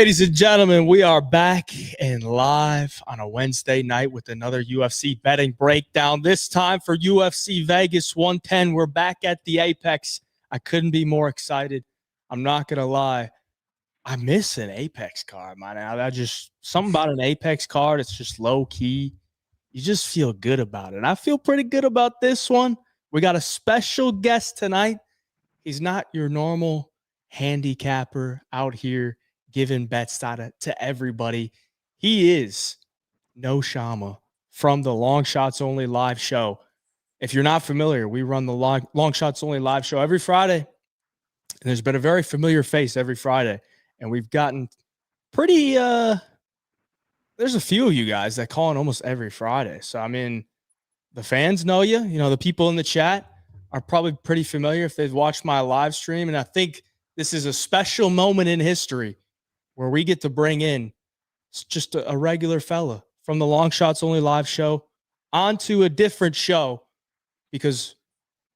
Ladies and gentlemen, we are back and live on a Wednesday night with another UFC betting breakdown. This time for UFC Vegas 110. We're back at the Apex. I couldn't be more excited. I'm not going to lie. I miss an Apex card, man. Something about an Apex card, it's just low key. You just feel good about it. And I feel pretty good about this one. We got a special guest tonight. He's not your normal handicapper out here giving bets to everybody. He is No Chama from the Long Shots Only live show. If you're not familiar, we run the Long Shots Only live show every Friday. And there's been a very familiar face every Friday. And we've gotten pretty there's a few of you guys that call in almost every Friday. So, I mean, the fans know you. You know, the people in the chat are probably pretty familiar if they've watched my live stream. And I think this is a special moment in history where we get to bring in just a regular fella from the Long Shots Only live show onto a different show because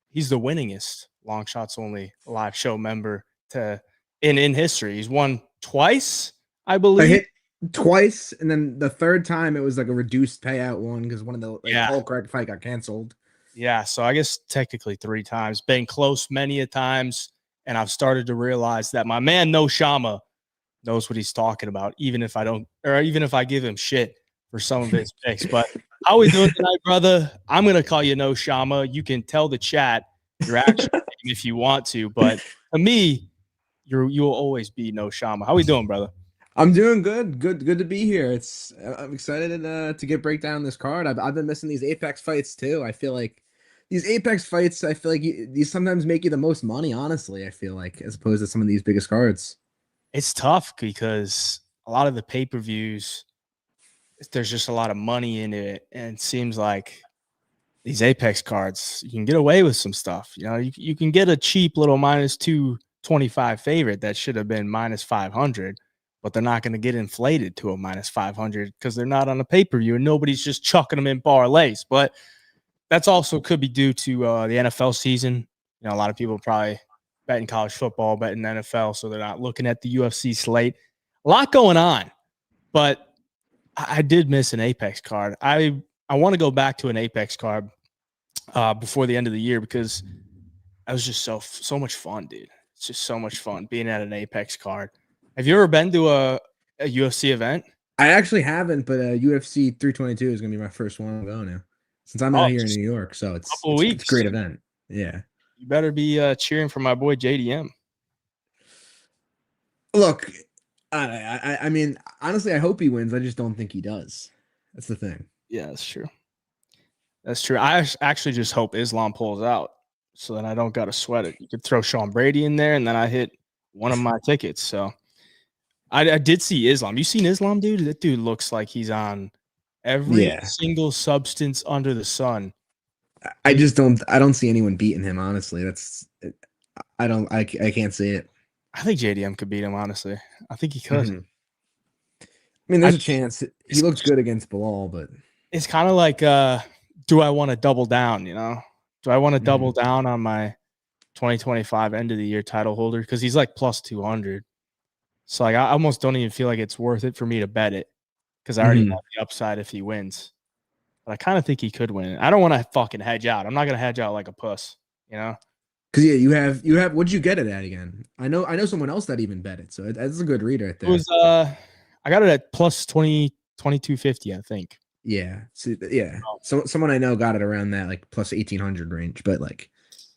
he's the winningest Long Shots Only live show member in history. He's won twice, I believe. I hit twice, and then the third time it was like a reduced payout one because one of the whole correct fight got canceled. Yeah, so I guess technically 3 times. Been close many a times, and I've started to realize that my man No Chama knows what he's talking about, even if I give him shit for some of his picks. But how we doing tonight, brother? I'm going to call you No Chama. You can tell the chat your actual name if you want to, but to me, you'll always be No Chama. How we doing, brother? I'm doing good. Good to be here. I'm excited to get breakdown this card. I've been missing these Apex fights too. I feel like these Apex fights, these sometimes make you the most money, honestly, I feel like, as opposed to some of these biggest cards. It's tough because a lot of the pay-per-views, there's just a lot of money in it. And it seems like these Apex cards, you can get away with some stuff. You know, you can get a cheap little minus 225 favorite that should have been minus 500, but they're not going to get inflated to a minus 500 because they're not on a pay-per-view and nobody's just chucking them in parlays. But that's also could be due to the NFL season. You know, a lot of people probably betting college football, betting NFL, so they're not looking at the UFC slate. A lot going on, but I did miss an Apex card. I want to go back to an Apex card before the end of the year because that was just so much fun, dude. It's just so much fun being at an Apex card. Have you ever been to a UFC event? I actually haven't, but UFC 322 is going to be my first one I'm going to since I'm out here in New York. So it's a great event. Yeah. You better be cheering for my boy JDM. Look, I mean, honestly, I hope he wins. I just don't think he does. That's the thing. Yeah, that's true. That's true. I actually just hope Islam pulls out so then I don't got to sweat it. You could throw Sean Brady in there, and then I hit one of my tickets. So I did see Islam. You seen Islam, dude? That dude looks like he's on every single substance under the sun. I don't see anyone beating him, honestly. I can't see it. I think JDM could beat him, honestly. I think he could. Mm-hmm. I mean, there's a chance. He looks good against Bilal, but it's kind of like, do I want to double down, you know? Do I want to double down on my 2025 end of the year title holder? Because he's like plus 200. So like I almost don't even feel like it's worth it for me to bet it because I already know the upside if he wins. But I kind of think he could win. I don't want to fucking hedge out. I'm not gonna hedge out like a puss, you know. Because you have. What'd you get it at again? I know someone else that even bet it. So that's a good read right there. It was I got it at plus 2250, I think. Yeah. So someone I know got it around that like plus 1800 range, but like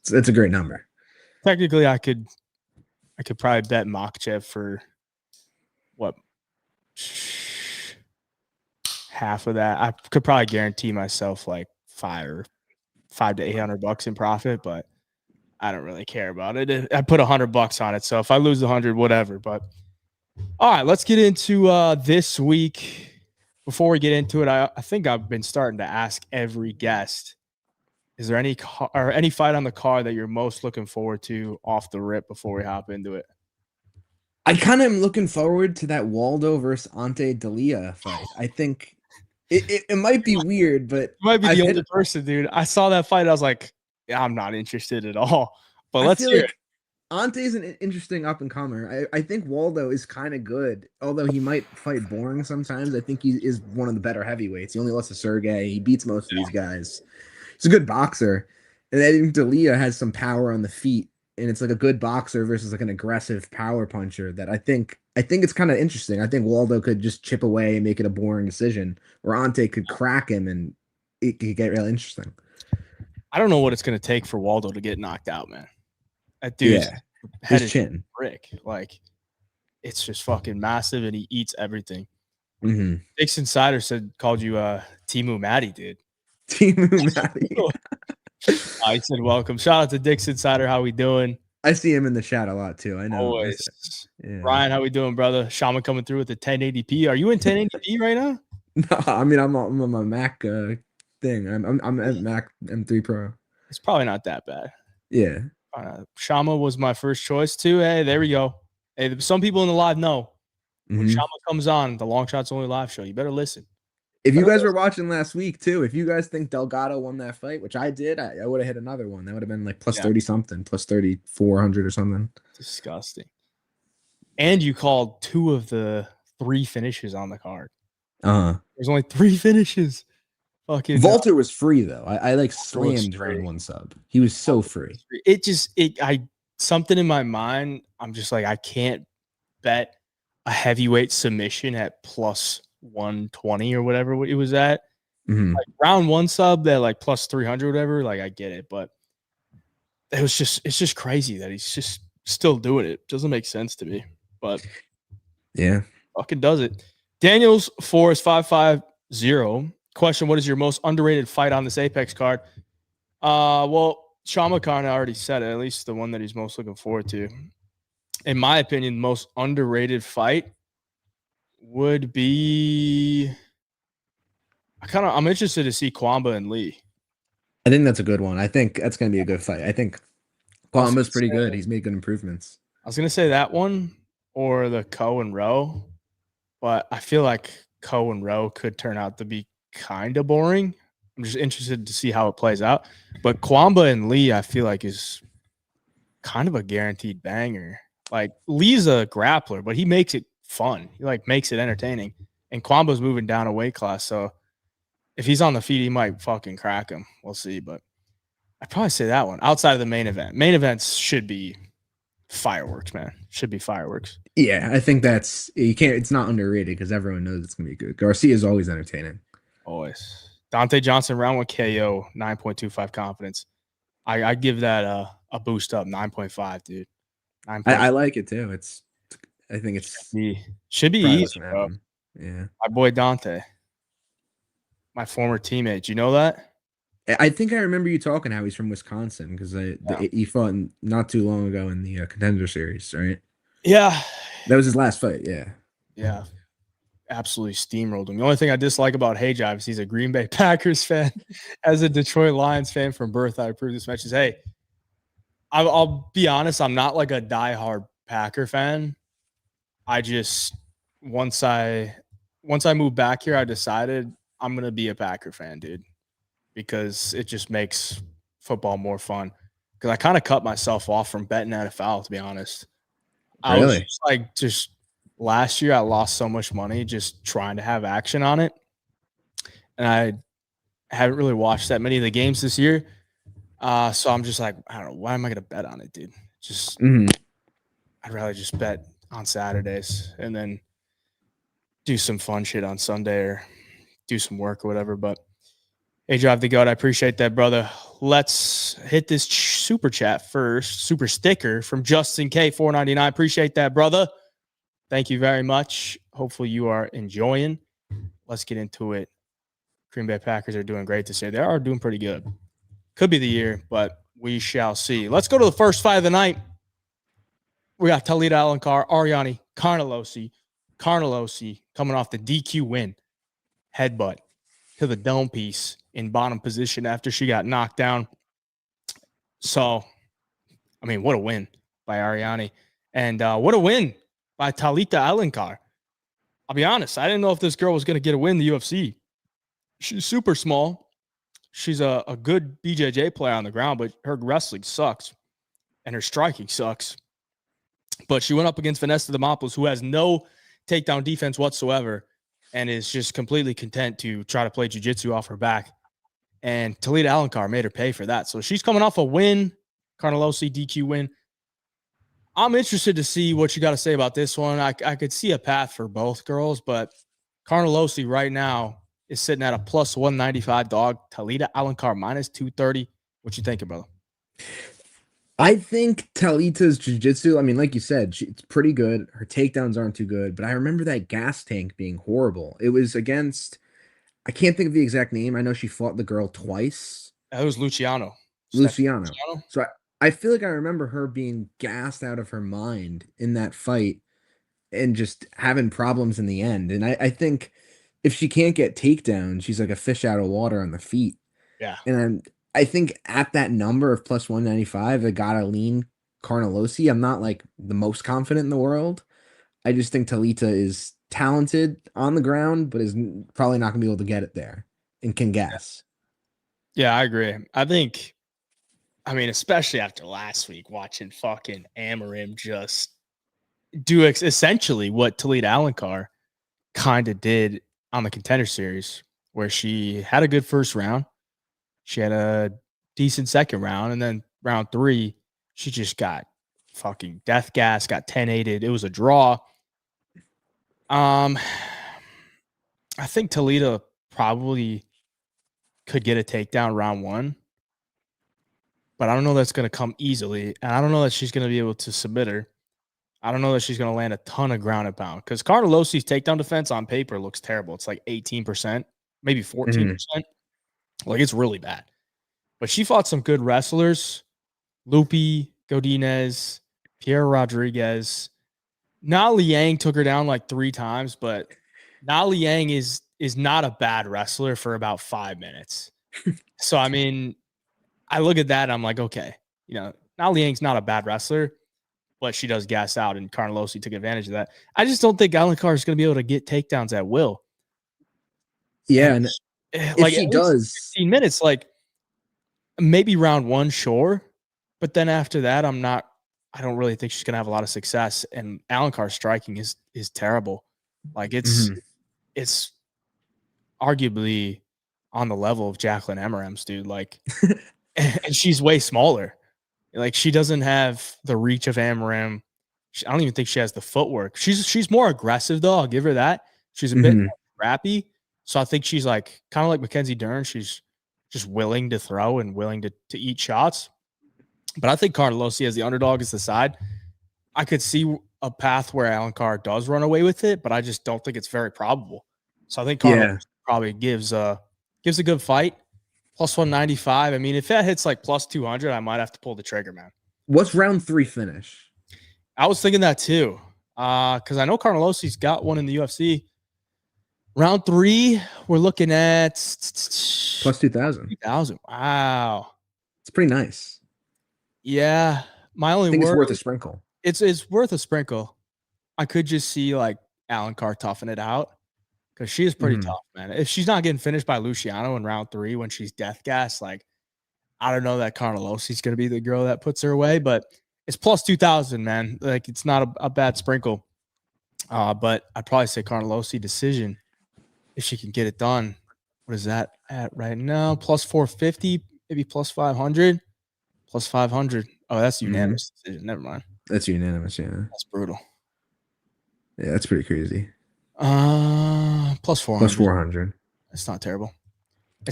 that's a great number. Technically, I could probably bet Makhachev for what, half of that. I could probably guarantee myself like $500 to $800 in profit, but I don't really care about it. I put $100 on it, so if I lose 100, whatever. But all right, let's get into this week. Before we get into it, I think I've been starting to ask every guest: is there any fight on the card that you're most looking forward to off the rip before we hop into it? I kind of am looking forward to that Waldo versus Ante Dalia fight. I think it might be weird, but you might be the only person, dude. I saw that fight. I was like, yeah, I'm not interested at all. But let's hear it. Ante's an interesting up and comer. I think Waldo is kind of good, although he might fight boring sometimes. I think he is one of the better heavyweights. He only lost to Sergey. He beats most of these guys. He's a good boxer. And I think D'Elia has some power on the feet, and it's like a good boxer versus like an aggressive power puncher that I think it's kind of interesting. I think Waldo could just chip away and make it a boring decision, or Ante could crack him and it could get real interesting. I don't know what it's going to take for Waldo to get knocked out, man. That dude's head His is chin. brick. Like, it's just fucking massive, and he eats everything. Mm-hmm. Dixon Sider called you Timu Matty, dude. Timu Matty. He said, welcome. Shout out to Dixon Sider. How we doing? I see him in the chat a lot too. I know. Always. Yeah. Ryan, how we doing, brother? Chama coming through with the 1080p. Are you in 1080p right now? No, I mean I'm on my Mac thing. I'm at Mac M3 Pro. It's probably not that bad. Yeah. Chama was my first choice too. Hey, there we go. Hey, some people in the live know when Chama comes on the Long Shots Only live show. You better listen. If you guys were watching last week too, if you guys think Delgado won that fight, which I did, I would have hit another one. That would have been like plus 30 something, plus 3,400 or something. Disgusting. And you called 2 of the 3 finishes on the card. There's only 3 finishes. Fucking Walter was free though. I like slammed round 1 sub. He was so free. Something in my mind, I'm just like, I can't bet a heavyweight submission at plus 120 or whatever it was at. Like round 1 sub that like plus 300 whatever, like I get it, but it's just crazy that he's just still doing it. Doesn't make sense to me, but yeah, fucking does it. Daniels Forest 550 question: what is your most underrated fight on this Apex card? Well, Chama kind of already said it, at least the one that he's most looking forward to. In my opinion, the most underrated fight would be I'm interested to see Cuamba and Lee. I think that's a good one. I think that's going to be a good fight. I think Cuamba's pretty good. He's made good improvements. I was going to say that one or the Ko and Rowe, but I feel like Ko and Rowe could turn out to be kind of boring. I'm just interested to see how it plays out. But Cuamba and Lee, I feel like is kind of a guaranteed banger. Like Lee's a grappler, but he makes it fun. He like makes it entertaining. And Cuamba's moving down a weight class, so if he's on the feet, he might fucking crack him. We'll see, but I'd probably say that one outside of the main event. Main events should be fireworks, man. Should be fireworks. Yeah, I think it's not underrated because everyone knows it's gonna be good. Garcia is always entertaining. Always. Dante Johnson round 1 KO 9.25 confidence. I give that a boost up 9.5, dude. 9. I like it too. I think it's should be easy, bro. Yeah, my boy Dante, my former teammate. You know that? I think I remember you talking how he's from Wisconsin because he fought not too long ago in the Contender Series, right? Yeah, that was his last fight. Yeah, absolutely steamrolled him. The only thing I dislike about Hayjive is he's a Green Bay Packers fan. As a Detroit Lions fan from birth, I approve this match. Hey, I'll be honest, I'm not like a diehard Packer fan. I just once I moved back here, I decided I'm gonna be a Packer fan, dude, because it just makes football more fun. Because I kind of cut myself off from betting NFL, to be honest. I was just last year I lost so much money just trying to have action on it, and I haven't really watched that many of the games this year. So I'm just like, I don't know, why am I gonna bet on it, dude? Just I'd rather just bet on Saturdays and then do some fun shit on Sunday or do some work or whatever. But hey, Drive the Goat, I appreciate that, brother. Let's hit this super chat first. Super sticker from Justin K 499. Appreciate that, brother. Thank you very much. Hopefully you are enjoying. Let's get into it. Green Bay Packers are doing great this year. They are doing pretty good. Could be the year, but we shall see. Let's go to the first fight of the night. We got Talita Alencar, Ariane, Carnelossi. Carnelossi coming off the DQ win. Headbutt to the dome piece in bottom position after she got knocked down. So, I mean, what a win by Ariane. And what a win by Talita Alencar. I'll be honest, I didn't know if this girl was going to get a win in the UFC. She's super small. She's a good BJJ player on the ground, but her wrestling sucks. And her striking sucks. But she went up against Vanessa Demopoulos, who has no takedown defense whatsoever and is just completely content to try to play jiu-jitsu off her back. And Talita Alencar made her pay for that. So she's coming off a win, Carnelossi DQ win. I'm interested to see what you got to say about this one. I could see a path for both girls, but Carnelossi right now is sitting at a plus 195 dog. Talita Alencar minus 230. What you think, brother? I think Talita's jiu-jitsu, I mean, like you said, it's pretty good. Her takedowns aren't too good, but I remember that gas tank being horrible. It was against, I can't think of the exact name. I know she fought the girl twice. That was Luciano. Luciano. So I feel like I remember her being gassed out of her mind in that fight and just having problems in the end. And I think if she can't get takedowns, she's like a fish out of water on the feet. Yeah. And I think at that number of plus 195, I gotta lean Carnelossi. I'm not like the most confident in the world. I just think Talita is talented on the ground, but is probably not gonna be able to get it there and can gas. Yeah, I agree. I think, I mean, especially after last week, watching fucking Amarim just do essentially what Talita Alencar kind of did on the Contender Series, where she had a good first round. She had a decent second round, and then round 3, she just got fucking death gas, got 10-8'd. It was a draw. I think Talita probably could get a takedown round 1, but I don't know that's going to come easily, and I don't know that she's going to be able to submit her. I don't know that she's going to land a ton of ground and pound because Carnelossi's takedown defense on paper looks terrible. It's like 18%, maybe 14%. Like, it's really bad. But she fought some good wrestlers. Lupi, Godinez, Pierre Rodriguez. Na Liang took her down like 3 times, but Na Liang is not a bad wrestler for about 5 minutes. So, I mean, I look at that and I'm like, okay, you know, Na Liang's not a bad wrestler, but she does gas out, and Carnelossi took advantage of that. I just don't think Alencar is going to be able to get takedowns at will. Yeah, and like, if she does 15 minutes, like maybe round 1, sure, but then after that, I don't really think she's going to have a lot of success. And Alencar's striking is terrible. Like, it's arguably on the level of Jacqueline Emmerims, dude. Like, and she's way smaller. Like, she doesn't have the reach of Amarim. I don't even think she has the footwork. She's more aggressive, though. I'll give her that. She's a bit more scrappy. So I think she's like kind of like Mackenzie Dern. She's just willing to throw and willing to eat shots. But I think Carnelossi as the underdog is the side. I could see a path where Alencar does run away with it, but I just don't think it's very probable. So I think Carnelossi probably gives a good fight. Plus 195. I mean, if that hits like plus 200, I might have to pull the trigger, man. What's round 3 finish? I was thinking that too. Because I know Carnelossi's got one in the UFC. Round 3, we're looking at plus 2,000. 2,000. Wow. It's pretty nice. Yeah. My only I think word, it's worth a sprinkle. It's worth a sprinkle. I could just see like Alencar toughen it out. Because she is pretty tough, man. If she's not getting finished by Luciano in round 3 when she's death gas, like, I don't know that Carnelossi's going to be the girl that puts her away, but it's plus 2,000, man. Like, it's not a bad sprinkle. But I'd probably say Carnelossi decision if she can get it done. What is that at right now? Plus 450, maybe plus 500. Plus 500. Oh, that's unanimous decision. Never mind. That's unanimous, yeah. That's brutal. Yeah, that's pretty crazy. Plus 400. Plus 400. It's not terrible.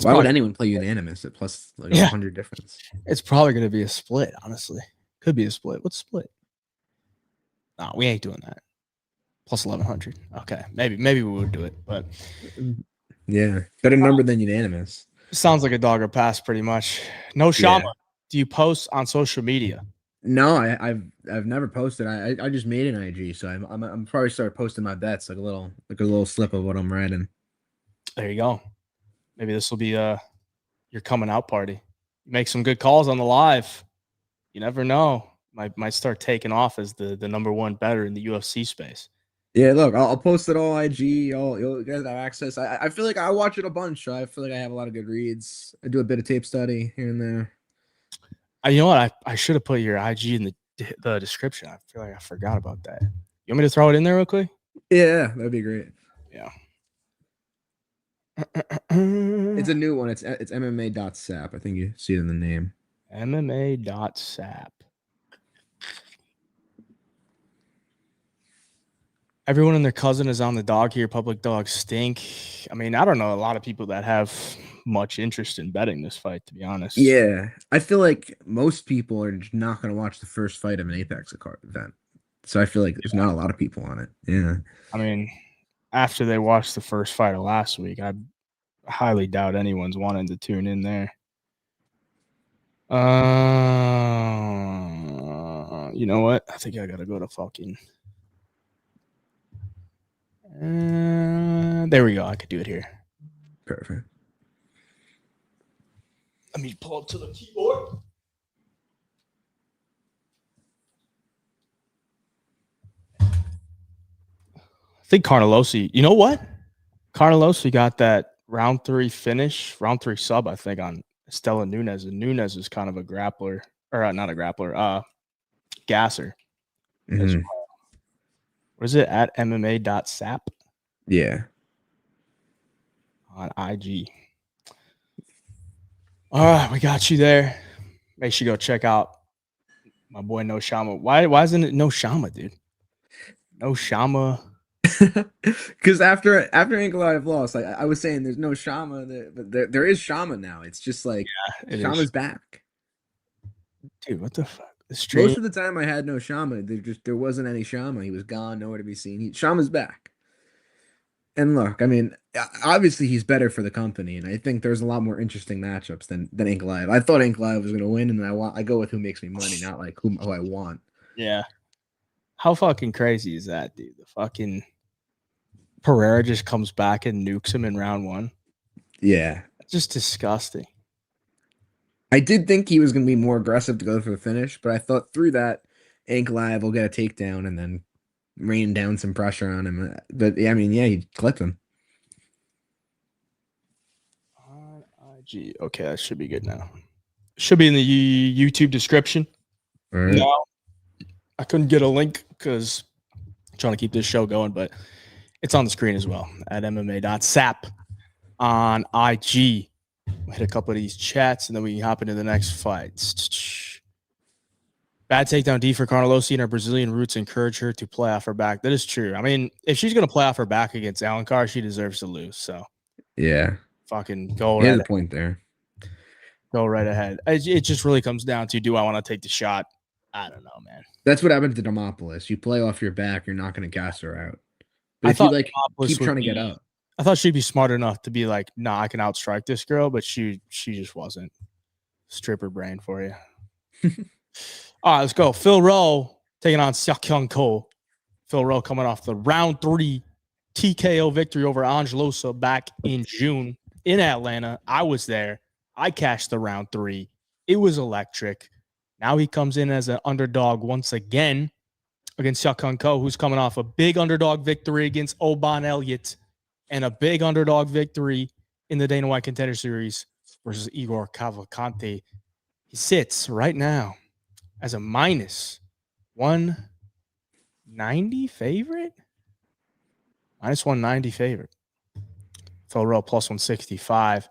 Why would anyone play unanimous at plus like 100 difference? It's probably going to be a split, honestly. Could be a split. What's split? No, we ain't doing that. Plus 1,100. Okay, maybe we would do it, but yeah, better number than unanimous. Sounds like a dog or pass, pretty much. No Chama. Yeah. Do you post on social media? No, I've never posted. I just made an IG, so I'm probably start posting my bets, like a little slip of what I'm riding. There you go. Maybe this will be your coming out party. Make some good calls on the live. You never know. Might start taking off as the number 1 bettor in the UFC space. Yeah, look, I'll post it all IG. You'll guys have access. I feel like I watch it a bunch, so I feel like I have a lot of good reads. I do a bit of tape study here and there. You know what? I should have put your IG the description. I feel like I forgot about that. You want me to throw it in there real quick? Yeah, that'd be great. Yeah. It's a new one. It's MMA.sap. I think you see it in the name. MMA.sap. Everyone and their cousin is on the dog here. Public dogs stink. I mean, I don't know a lot of people that have much interest in betting this fight, to be honest. Yeah, I feel like most people are just not going to watch the first fight of an Apex event. So I feel like there's not a lot of people on it. Yeah. I mean, after they watched the first fight of last week, I highly doubt anyone's wanting to tune in there. You know what? I think I gotta go to fucking. There we go. I could do it here. Perfect. Let me pull up to the keyboard. I think Carnelossi. You know what? Carnelossi got that round 3 finish, round 3 sub, I think, on Estela Nunes. And Nunes is kind of a grappler, or not a grappler, gasser. Mm-hmm. What is it? At MMA.sap? Yeah. On IG. All right, we got you there. Make sure you go check out my boy No Chama. Why isn't it No Chama, dude? No Chama. Because after Ankalaev lost, like I was saying, there's no Chama, but there is Chama now. It's just like Chama's back. Dude, what the fuck? Most of the time I had no Chama. There wasn't any Chama. He was gone, nowhere to be seen. Chama's back. And look, I mean, obviously he's better for the company, and I think there's a lot more interesting matchups than Ankalaev. I thought Ankalaev was going to win, and I go with who makes me money, not like who I want. Yeah. How fucking crazy is that, dude? The fucking Pereira just comes back and nukes him in round 1. Yeah. It's just disgusting. I did think he was going to be more aggressive to go for the finish, but I thought through that, Ankalaev will get a takedown and then rain down some pressure on him. But, I mean, yeah, he clipped him. On IG. Okay, that should be good now. Should be in the YouTube description. All right. No, I couldn't get a link because I'm trying to keep this show going, but it's on the screen as well at MMA.sap on IG. We'll hit a couple of these chats, and then we can hop into the next fights. Bad takedown D for Carnelossi, and her Brazilian roots encourage her to play off her back. That is true. I mean, if she's going to play off her back against Alencar, she deserves to lose. So, yeah. Fucking go right ahead. The point there. Go right ahead. It just really comes down to, do I want to take the shot? I don't know, man. That's what happened to Demopoulos. You play off your back, you're not going to gas her out. But if you keep trying to get up. I thought she'd be smart enough to be like, nah, I can outstrike this girl, but she just wasn't. Stripper brain for you. All right, let's go. Phil Rowe taking on Seokhyun Ko. Phil Rowe coming off the round 3 TKO victory over Angelosa back in June in Atlanta. I was there. I cashed the round 3. It was electric. Now he comes in as an underdog once again against Seokhyun Ko, who's coming off a big underdog victory against Oban Elliott and a big underdog victory in the Dana White Contender Series versus Igor Cavalcante. He sits right now as a minus 190 favorite. Minus 190 favorite. Phil Rowe plus 165.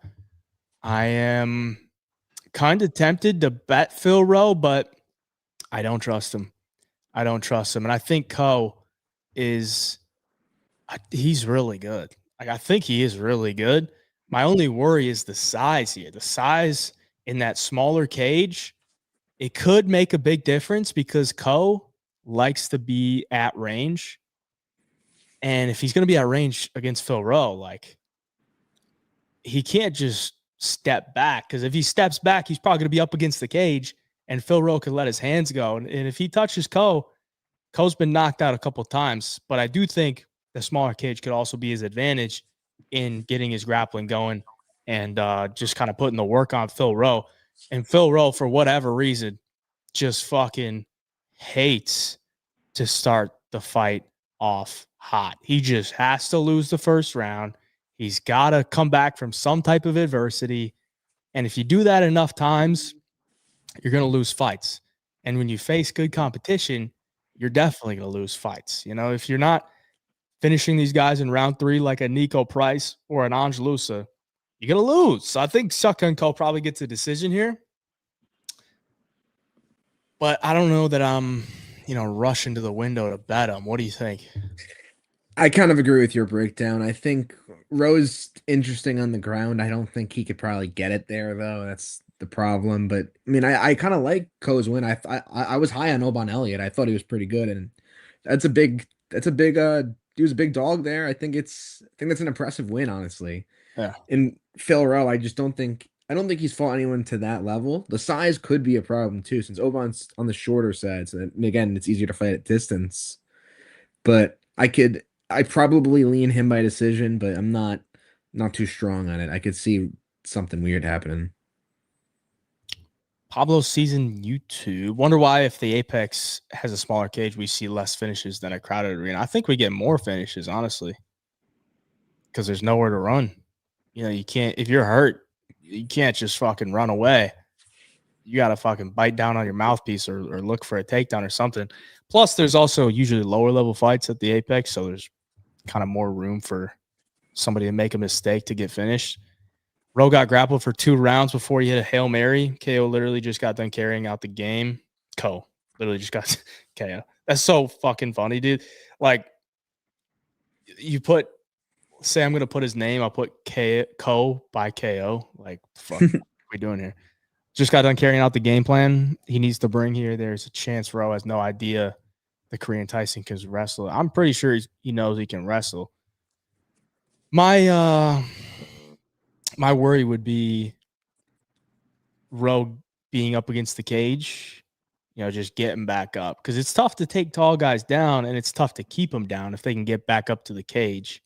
I am kind of tempted to bet Phil Rowe, but I don't trust him. And I think Ko he's really good. Like, I think he is really good. My only worry is the size here. The size in that smaller cage, it could make a big difference because Ko likes to be at range. And if he's going to be at range against Phil Rowe, like, he can't just step back, because if he steps back, he's probably going to be up against the cage, and Phil Rowe could let his hands go. And if he touches Ko's been knocked out a couple of times, but I do think the smaller cage could also be his advantage in getting his grappling going and just kind of putting the work on Phil Rowe. And Phil Rowe, for whatever reason, just fucking hates to start the fight off hot. He just has to lose the first round. He's got to come back from some type of adversity. And if you do that enough times, you're going to lose fights. And when you face good competition, you're definitely going to lose fights. You know, if you're not finishing these guys in round 3 like a Nico Price or an Angelusa, you're going to lose. So I think Sucker & Co. probably gets a decision here. But I don't know that I'm, rushing to the window to bet him. What do you think? I kind of agree with your breakdown. I think Rowe's interesting on the ground. I don't think he could probably get it there though. That's the problem. But I mean, I kind of like Co's win. I was high on Oban Elliott. I thought he was pretty good, and that's a big he was a big dog there. I think that's an impressive win, honestly. Yeah. And Phil Rowe, I don't think he's fought anyone to that level. The size could be a problem too, since Oban's on the shorter side. So and again, it's easier to fight at distance. But I probably lean him by decision, but I'm not too strong on it. I could see something weird happening. Pablo season YouTube. Wonder why if the Apex has a smaller cage, we see less finishes than a crowded arena. I think we get more finishes, honestly, because there's nowhere to run. You can't, if you're hurt, you can't just fucking run away. You got to fucking bite down on your mouthpiece or look for a takedown or something. Plus, there's also usually lower level fights at the Apex, so there's kind of more room for somebody to make a mistake to get finished. Rowe got grappled for 2 rounds before he hit a Hail Mary. KO literally just got done carrying out the game. Co literally just got KO. That's so fucking funny, dude. Like, say I'm going to put his name, I'll put Co by KO. Like, fuck, what are we doing here? Just got done carrying out the game plan he needs to bring here. There's a chance Rowe has no idea the Korean Tyson can wrestle. I'm pretty sure he knows he can wrestle. My worry would be Rowe being up against the cage, just getting back up. Because it's tough to take tall guys down, and it's tough to keep them down if they can get back up to the cage.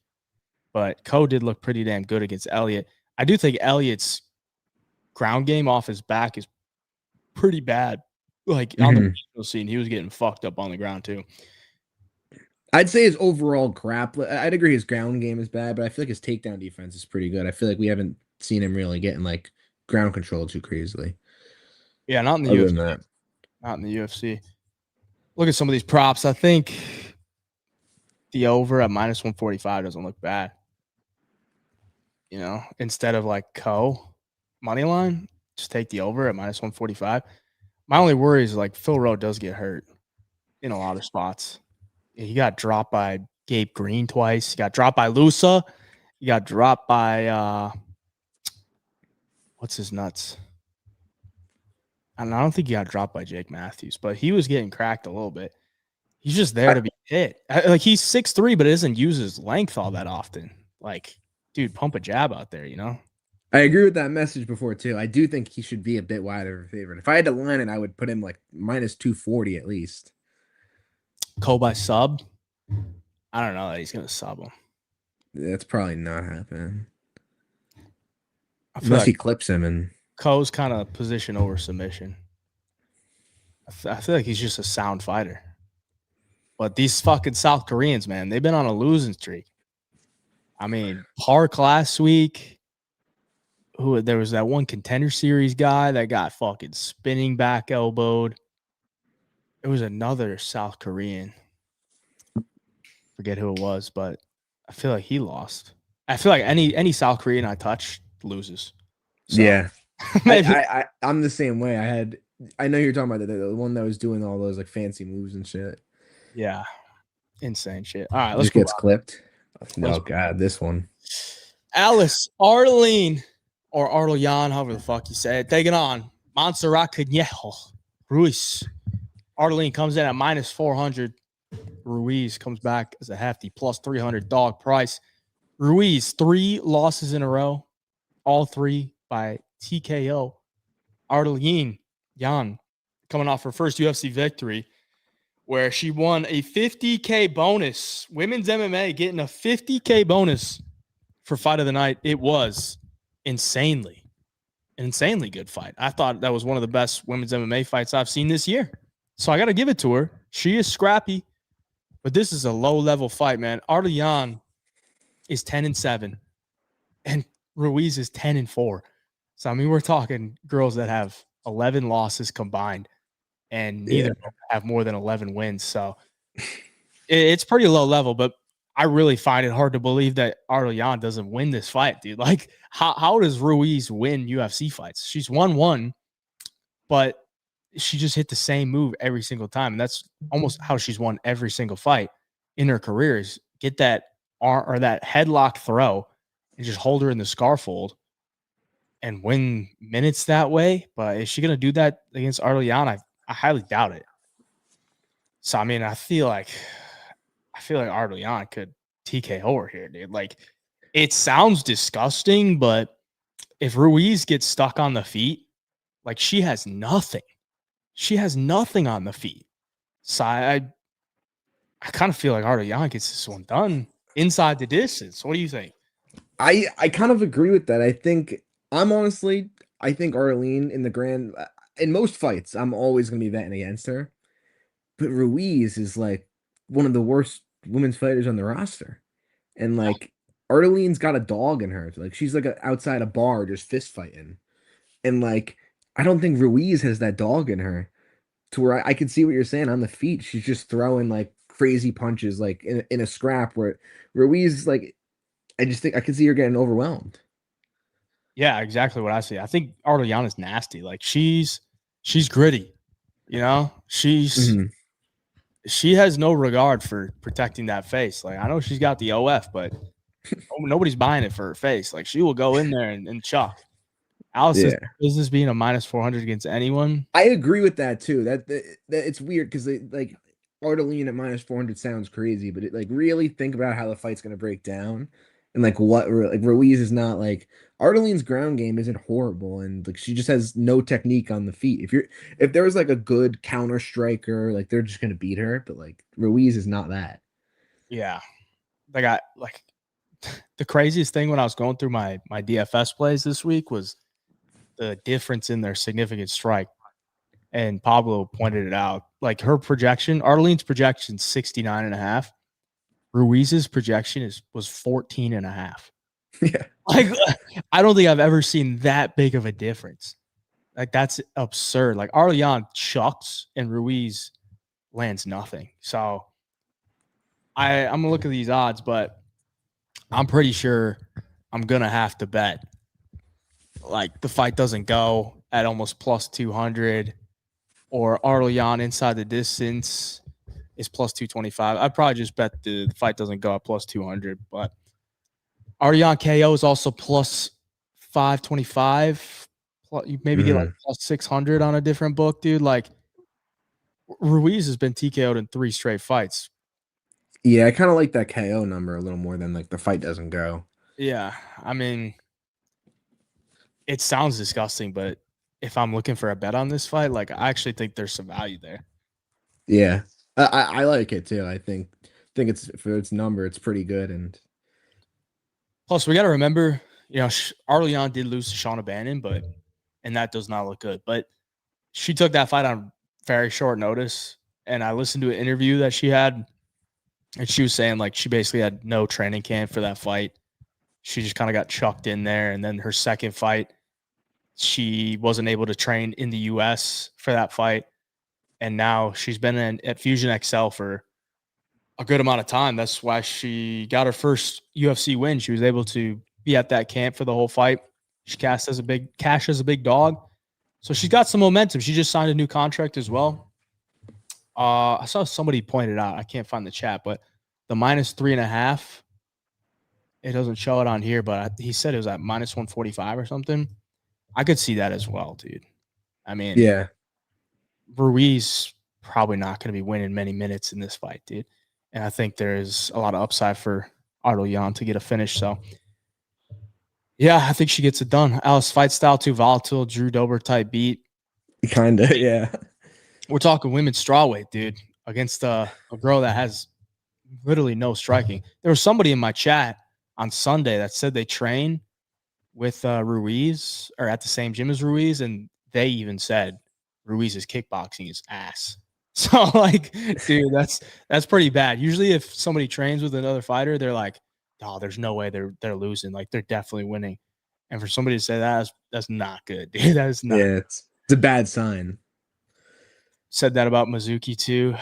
But Co did look pretty damn good against Elliott. I do think Elliott's ground game off his back is pretty bad. Like on the regional scene, he was getting fucked up on the ground too. I'd say his overall grappling. I'd agree his ground game is bad, but I feel like his takedown defense is pretty good. I feel like we haven't seen him really getting like ground control too crazily. Yeah, not in the Other UFC. than that. Not in the UFC. Look at some of these props. I think the over at minus 145 doesn't look bad. Instead of like Co money line, just take the over at minus 145. My only worry is like Phil Rowe does get hurt in a lot of spots. He got dropped by Gabe Green twice. He got dropped by Lusa. He got dropped by what's his nuts? I don't think he got dropped by Jake Matthews, but he was getting cracked a little bit. He's just there to be hit. Like he's 6'3", but it doesn't use his length all that often. Like, dude, pump a jab out there, I agree with that message before too. I do think he should be a bit wider of a favorite. If I had to line it, I would put him like minus 240 at least. Co by sub? I don't know that he's gonna sub him. That's probably not happening. Unless he clips him and Co's kind of position over submission. I feel like he's just a sound fighter. But these fucking South Koreans, man, they've been on a losing streak. I mean, Park last week. There was that one Contender Series guy that got fucking spinning back elbowed. It was another South Korean. Forget who it was, but I feel like he lost. I feel like any South Korean I touch loses. So, yeah. I'm the same way. I know you're talking about the one that was doing all those like fancy moves and shit. Yeah. Insane shit. All right, let's just gets clipped. Oh god, this one. Alice Ardelean or Ardelean, however the fuck you say it, taking on Montserrat Conejo. Ruiz. Ardelean comes in at minus 400. Ruiz comes back as a hefty plus 300 dog price. Ruiz, 3 losses in a row, all 3 by TKO. Ardelean, Jan, coming off her first UFC victory, where she won a $50K bonus. Women's MMA getting a $50K bonus for fight of the night. It was an insanely good fight. I thought that was one of the best women's MMA fights I've seen this year. So I got to give it to her. She is scrappy, but this is a low-level fight, man. Ardelean is 10-7, and Ruiz is 10-4. So, I mean, we're talking girls that have 11 losses combined. and neither Yeah. of them have more than 11 wins. So it's pretty low level, but I really find it hard to believe that Ardelean doesn't win this fight, dude. Like, how does Ruiz win UFC fights? She's won one, but she just hit the same move every single time. And that's almost how she's won every single fight in her career is get that arm or that headlock throw and just hold her in the scarfold and win minutes that way. But is she going to do that against Ardelean? I highly doubt it. So, I mean, I feel like Ardelean could TKO her here, dude. Like, it sounds disgusting, but if Ruiz gets stuck on the feet, like she has nothing. She has nothing on the feet. So I kind of feel like Ardelean gets this one done inside the distance. What do you think? I kind of agree with that. I think Arlene in most fights, I'm always gonna be betting against her. But Ruiz is like one of the worst women's fighters on the roster. And like Arlene's got a dog in her. Like she's like outside a bar just fist fighting. And like I don't think Ruiz has that dog in her to where I can see what you're saying on the feet. She's just throwing like crazy punches like in a scrap where Ruiz like I just think I can see her getting overwhelmed. Yeah, exactly what I see. I think Ardelean is nasty. Like she's gritty. You know, Mhm. she has no regard for protecting that face. Like I know she's got the OF, but nobody's buying it for her face. Like she will go in there and chuck. Alice's Yeah. business being a minus 400 against anyone. I agree with that too. That it's weird because they like Ardeline at minus 400 sounds crazy, but it like really think about how the fight's gonna break down and like like Ruiz is not like Ardeline's ground game isn't horrible and like she just has no technique on the feet. If there was like a good counter striker, like they're just gonna beat her, but like Ruiz is not that. Yeah. They got like the craziest thing when I was going through my DFS plays this week was the difference in their significant strike. And Pablo pointed it out. Like her projection, Arlene's projection 69.5. Ruiz's projection was 14.5. Yeah. Like I don't think I've ever seen that big of a difference. Like that's absurd. Like Ardelean chucks and Ruiz lands nothing. So I'm gonna look at these odds, but I'm pretty sure I'm gonna have to bet like the fight doesn't go at almost plus 200 or Ardelean inside the distance is plus 225. I'd probably just bet the fight doesn't go at plus 200, but Ardelean KO is also plus 525. You maybe get like Mhm. plus 600 on a different book, dude. Like Ruiz has been TKO'd in 3 straight fights. Yeah, I kind of like that KO number a little more than like the fight doesn't go. Yeah, I mean, it sounds disgusting, but if I'm looking for a bet on this fight, like I actually think there's some value there. Yeah. I like it too. I think it's for its number, it's pretty good and Plus, we got to remember, Ardelean did lose to Shauna Bannon, and that does not look good. But she took that fight on very short notice, and I listened to an interview that she had, and she was saying like she basically had no training camp for that fight. She just kind of got chucked in there, and then her second fight, she wasn't able to train in the U.S. for that fight, and now she's been at Fusion XL for a good amount of time. That's why she got her first UFC win. She was able to be at that camp for the whole fight. She cashed as a big dog. So she's got some momentum. She just signed a new contract as well. I saw somebody pointed out, I can't find the chat, but the minus 3.5, it doesn't show it on here, but he said it was at minus 145 or something. I could see that as well, dude. I mean, yeah. Ruiz probably not going to be winning many minutes in this fight, dude. And I think there's a lot of upside for Ardelean to get a finish. So, yeah, I think she gets it done. Alice fight style too volatile, Drew Dober type beat. Kind of, yeah. We're talking women's strawweight, dude, against a girl that has literally no striking. There was somebody in my chat on Sunday that said they train with Ruiz or at the same gym as Ruiz, and they even said Ruiz's kickboxing is ass. So like, dude, that's pretty bad. Usually, if somebody trains with another fighter, they're like, "Oh, there's no way they're losing. Like they're definitely winning." And for somebody to say that's not good, dude. That is not. Yeah, it's a bad sign. Said that about Mizuki too.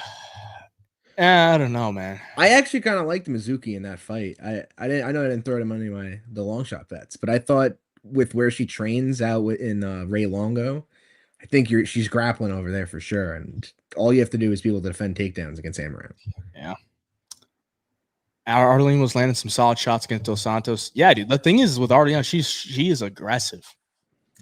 I don't know, man. I actually kind of liked Mizuki in that fight. I know I didn't throw him on the long shot bets, but I thought with where she trains out in Ray Longo, I think she's grappling over there for sure. And all you have to do is be able to defend takedowns against Amaranth. Yeah. Ardelean was landing some solid shots against Dos Santos. Yeah, dude. The thing is with Ardelean, she is aggressive.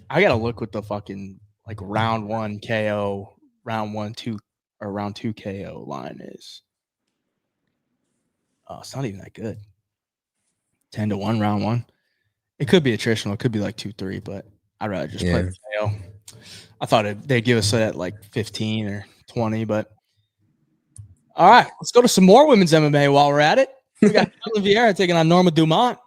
I gotta look with the fucking like round 1 KO, round 1, 2, or round 2 KO line is. Oh, it's not even that good. 10-1 round 1. It could be attritional. It could be like 2-3, but I'd rather just play the KO. I thought they'd give us at like 15 or 20, but all right, let's go to some more women's MMA while we're at it. We got Vieira taking on Norma Dumont.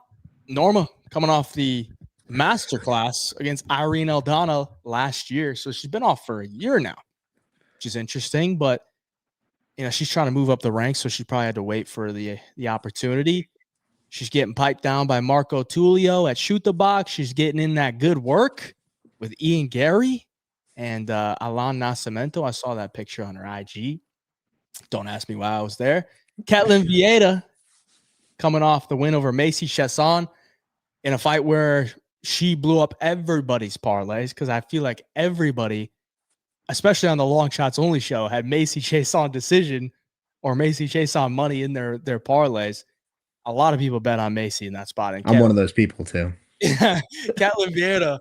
Norma coming off the masterclass against Irene Aldana last year, so she's been off for a year now, which is interesting. But she's trying to move up the ranks, so she probably had to wait for the opportunity. She's getting piped down by Marco Tullio at Shoot the Box. She's getting in that good work with Ian Gary and Alan Nascimento. I saw that picture on her IG. Don't ask me why I was there. Ketlin Vieira coming off the win over Macy Chesson in a fight where she blew up everybody's parlays, because I feel like everybody, especially on the Long Shots Only show, had Macy Chesson decision or Macy Chesson money in their parlays. A lot of people bet on Macy in that spot. And I'm one of those people too. Ketlin Vieira,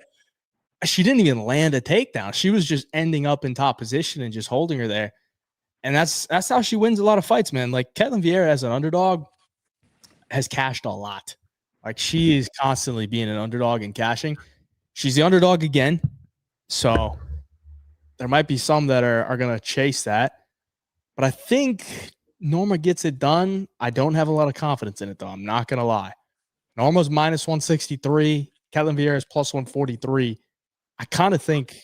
she didn't even land a takedown. She was just ending up in top position and just holding her there. And that's how she wins a lot of fights, man. Like Ketlin Vieira as an underdog has cashed a lot. Like she is constantly being an underdog and cashing. She's the underdog again. So there might be some that are going to chase that. But I think Norma gets it done. I don't have a lot of confidence in it, though. I'm not going to lie. Norma's minus 163. Ketlin Vieira is plus 143. I kind of think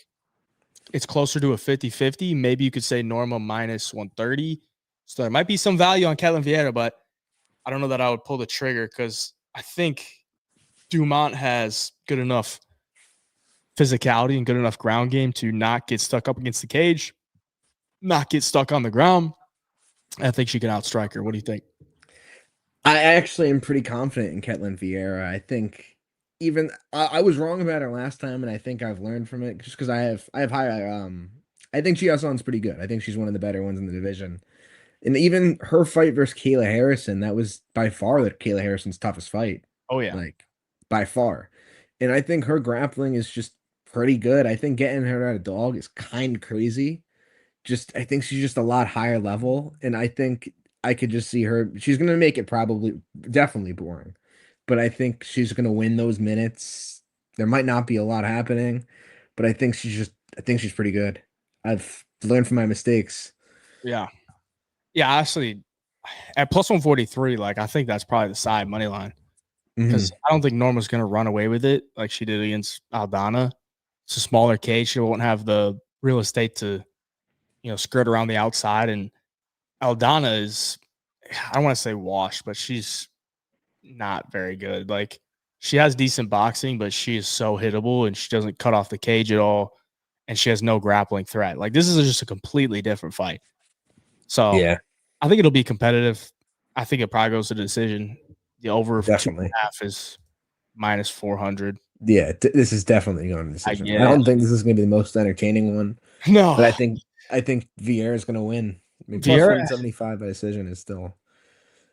it's closer to a 50-50. Maybe you could say Norma minus 130. So there might be some value on Ketlin Vieira, but I don't know that I would pull the trigger, because I think Dumont has good enough physicality and good enough ground game to not get stuck up against the cage, not get stuck on the ground. I think she can outstrike her. What do you think? I actually am pretty confident in Ketlin Vieira. I think even I was wrong about her last time, and I think I've learned from it just because I have high. I think Chiason's pretty good. I think she's one of the better ones in the division. And even her fight versus Kayla Harrison, that was by far Kayla Harrison's toughest fight. Oh, yeah. Like, by far. And I think her grappling is just pretty good. I think getting her at a dog is kind of crazy. I think she's just a lot higher level. And I think I could just see her. She's going to make it definitely boring. But I think she's going to win those minutes. There might not be a lot happening. But I think she's pretty good. I've learned from my mistakes. Yeah. Yeah, actually, at plus 143, like I think that's probably the side money line, because I don't think Norma's going to run away with it like she did against Aldana. It's a smaller cage; she won't have the real estate to, skirt around the outside. And Aldana is, I don't want to say washed, but she's not very good. Like she has decent boxing, but she is so hittable, and she doesn't cut off the cage at all, and she has no grappling threat. Like this is just a completely different fight. So yeah, I think it'll be competitive. I think it probably goes to the decision. The over definitely 2.5 is minus 400. Yeah, this is definitely going to decision. I don't think this is going to be the most entertaining one. No, but I think Vieira is going to win. I mean, plus 175 by decision is still.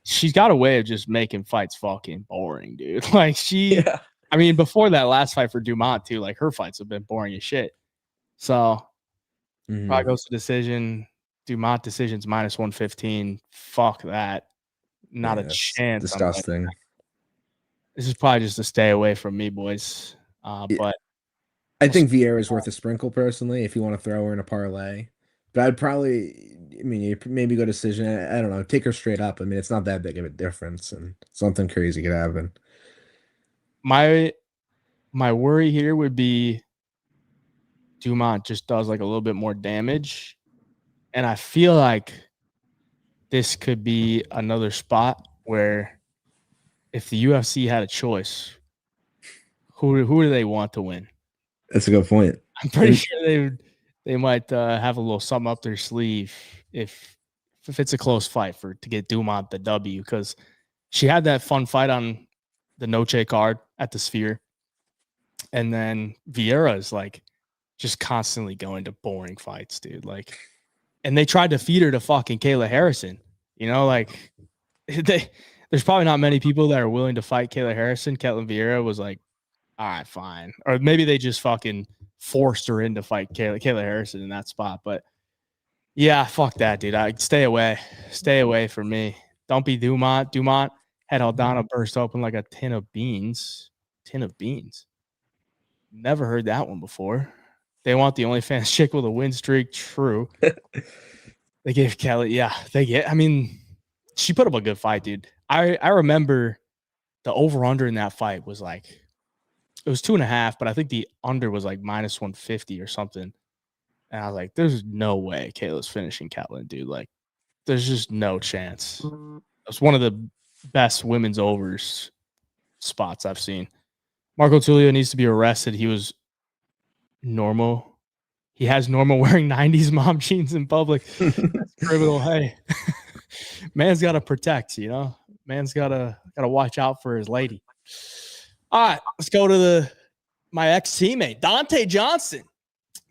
She's got a way of just making fights fucking boring, dude. Like I mean, before that last fight for Dumont too, like her fights have been boring as shit. So probably goes to decision. Dumont decisions minus 115. Fuck that. Not a chance. Disgusting. This is probably just a stay away from me, boys. But I think Vieira is worth a sprinkle personally if you want to throw her in a parlay. But I'd probably, maybe go decision. I don't know. Take her straight up. I mean, it's not that big of a difference, and something crazy could happen. My worry here would be Dumont just does like a little bit more damage. And I feel like this could be another spot where if the UFC had a choice, who do they want to win? That's a good point. I'm pretty sure they might have a little something up their sleeve if it's a close fight to get Dumont the W, because she had that fun fight on the Noche card at the Sphere, and then Vieira is like just constantly going to boring fights, dude. Like, and they tried to feed her to fucking Kayla Harrison. You know, like there's probably not many people that are willing to fight Kayla Harrison. Ketlin Vieira was like, all right, fine. Or maybe they just fucking forced her in to fight Kayla Harrison in that spot. But yeah, fuck that, dude. I stay away. Stay away from me. Don't be Dumont. Dumont had Aldana burst open like a tin of beans. Tin of beans. Never heard that one before. They want the OnlyFans chick with a win streak. True. They gave Kelly, I mean, she put up a good fight, dude. I remember the over-under in that fight was like, it was 2.5, but I think the under was like minus 150 or something. And I was like, there's no way Kayla's finishing Ketlin, dude. Like, there's just no chance. It's one of the best women's overs spots I've seen. Marco Tulio needs to be arrested. He was normal. He has normal wearing 90s mom jeans in public. That's criminal. Hey, man's got to protect, you know? Man's got to watch out for his lady. All right, let's go to my ex-teammate, Dante Johnson,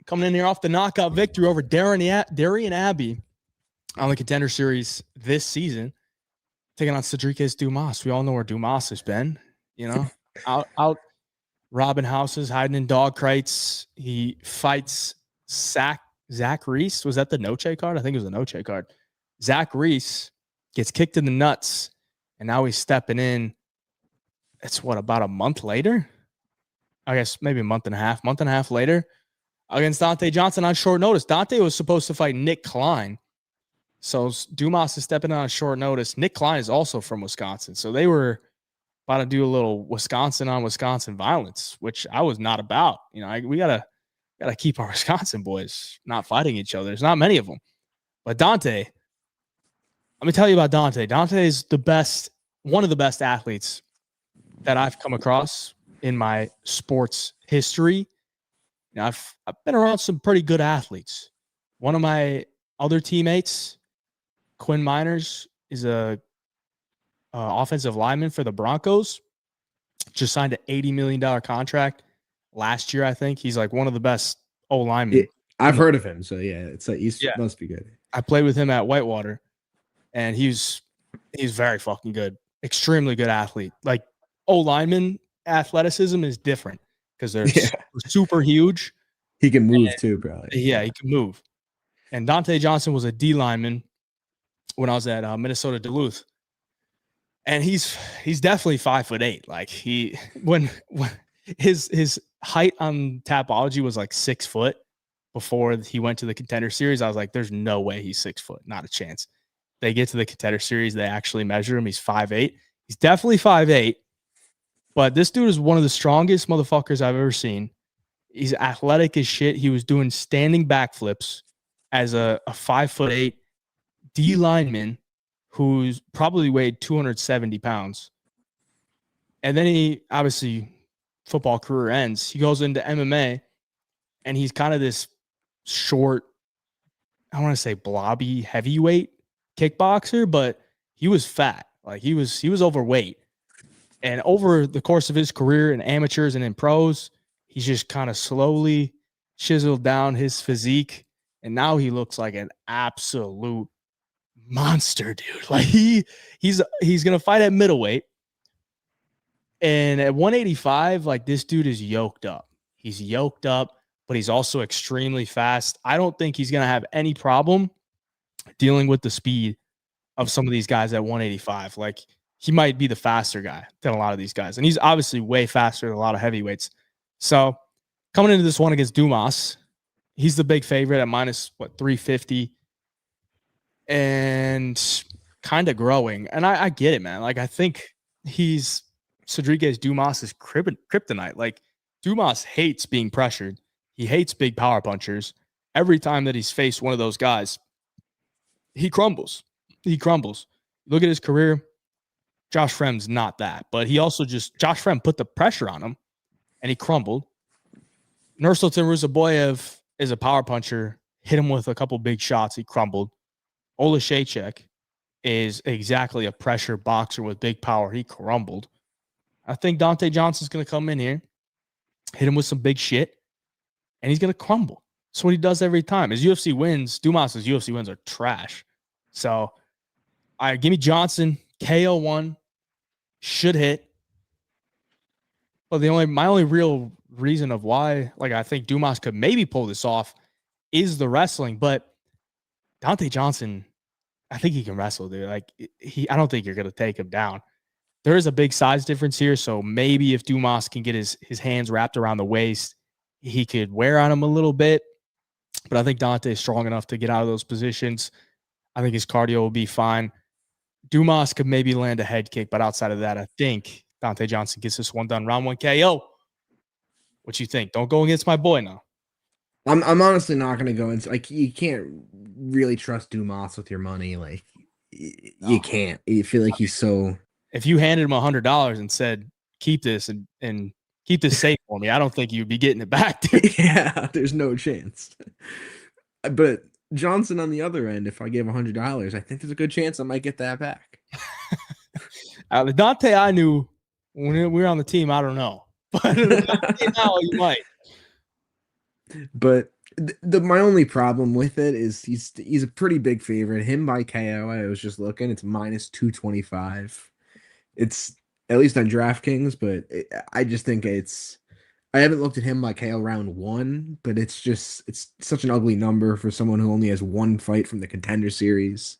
coming in here off the knockout victory over Darian Abbey on the Contender Series this season, taking on Cedriques Dumas. We all know where Dumas has been, you know, out robbing houses, hiding in dog crates. He fights Zach Ruiz. Was that the Noche card? I think it was the Noche card. Zach Ruiz gets kicked in the nuts, and now he's stepping in. It's about a month later? I guess maybe a month and a half later against Dante Johnson on short notice. Dante was supposed to fight Nick Klein. So Dumas is stepping on short notice. Nick Klein is also from Wisconsin. So they were about to do a little Wisconsin on Wisconsin violence, which I was not about. You know, we gotta keep our Wisconsin boys not fighting each other. There's not many of them. But Dante, let me tell you about Dante. Dante is one of the best athletes that I've come across in my sports history. Now, I've been around some pretty good athletes. One of my other teammates, Quinn Miners, is a offensive lineman for the Broncos. Just signed an $80 million contract last year, I think. He's like one of the best O-linemen. Yeah, I've heard of him. So, yeah, it's like must be good. I played with him at Whitewater, and he's very fucking good. Extremely good athlete. Like, O-lineman athleticism is different because they're super huge. He can move too, probably. Yeah, he can move. And Dante Johnson was a D lineman when I was at Minnesota Duluth, and he's definitely 5'8". Like when his height on Tapology was like 6 foot before he went to the Contender Series. I was like, there's no way he's 6 foot, not a chance. They get to the Contender Series, they actually measure him. He's 5'8". He's definitely 5'8". But this dude is one of the strongest motherfuckers I've ever seen. He's athletic as shit. He was doing standing backflips as a 5'8" D lineman who's probably weighed 270 pounds. And then he obviously football career ends. He goes into MMA, and he's kind of this short, I want to say blobby heavyweight kickboxer, but he was fat. Like he was overweight. And over the course of his career in amateurs and in pros, he's just kind of slowly chiseled down his physique. And now he looks like an absolute monster, dude. Like he's going to fight at middleweight. And at 185, like this dude is yoked up. He's yoked up, but he's also extremely fast. I don't think he's going to have any problem dealing with the speed of some of these guys at 185. Like, he might be the faster guy than a lot of these guys. And he's obviously way faster than a lot of heavyweights. So coming into this one against Dumas, he's the big favorite at minus 350 and kind of growing. And I get it, man. Like, I think Cedriques Dumas is kryptonite. Like, Dumas hates being pressured. He hates big power punchers. Every time that he's faced one of those guys, he crumbles. Look at his career. Josh Fremd's not that, but Josh Fremd put the pressure on him, and he crumbled. Nursultan Ruzaboyev is a power puncher. Hit him with a couple big shots. He crumbled. Olashechek is exactly a pressure boxer with big power. He crumbled. I think Dante Johnson's going to come in here, hit him with some big shit, and he's going to crumble. That's what he does every time. His UFC wins, Dumas' UFC wins are trash. So, give me Johnson, KO 1, should hit. But my only real reason of why, like, I think Dumas could maybe pull this off is the wrestling. But Dante Johnson, I think he can wrestle, dude. Like, I don't think you're going to take him down. There is a big size difference here, so maybe if Dumas can get his hands wrapped around the waist, he could wear on him a little bit. But I think Dante is strong enough to get out of those positions. I think his cardio will be fine. Dumas could maybe land a head kick, but outside of that, I think Dante Johnson gets this one done. Round 1 KO. What you think? Don't go against my boy now. I'm honestly not going to go into, like, you can't really trust Dumas with your money. Like, you can't. You feel like he's so. If you handed him $100 and said, keep this and keep this safe for me, I don't think you'd be getting it back, dude. Yeah, there's no chance. But Johnson on the other end, if I give $100, I think there's a good chance I might get that back. The Dante I knew when we were on the team, I don't know. But now you might. But my only problem with it is he's a pretty big favorite. Him by KO, I was just looking, it's -225. It's at least on DraftKings, but I just think I haven't looked at him by KO round 1, but it's such an ugly number for someone who only has one fight from the Contender Series.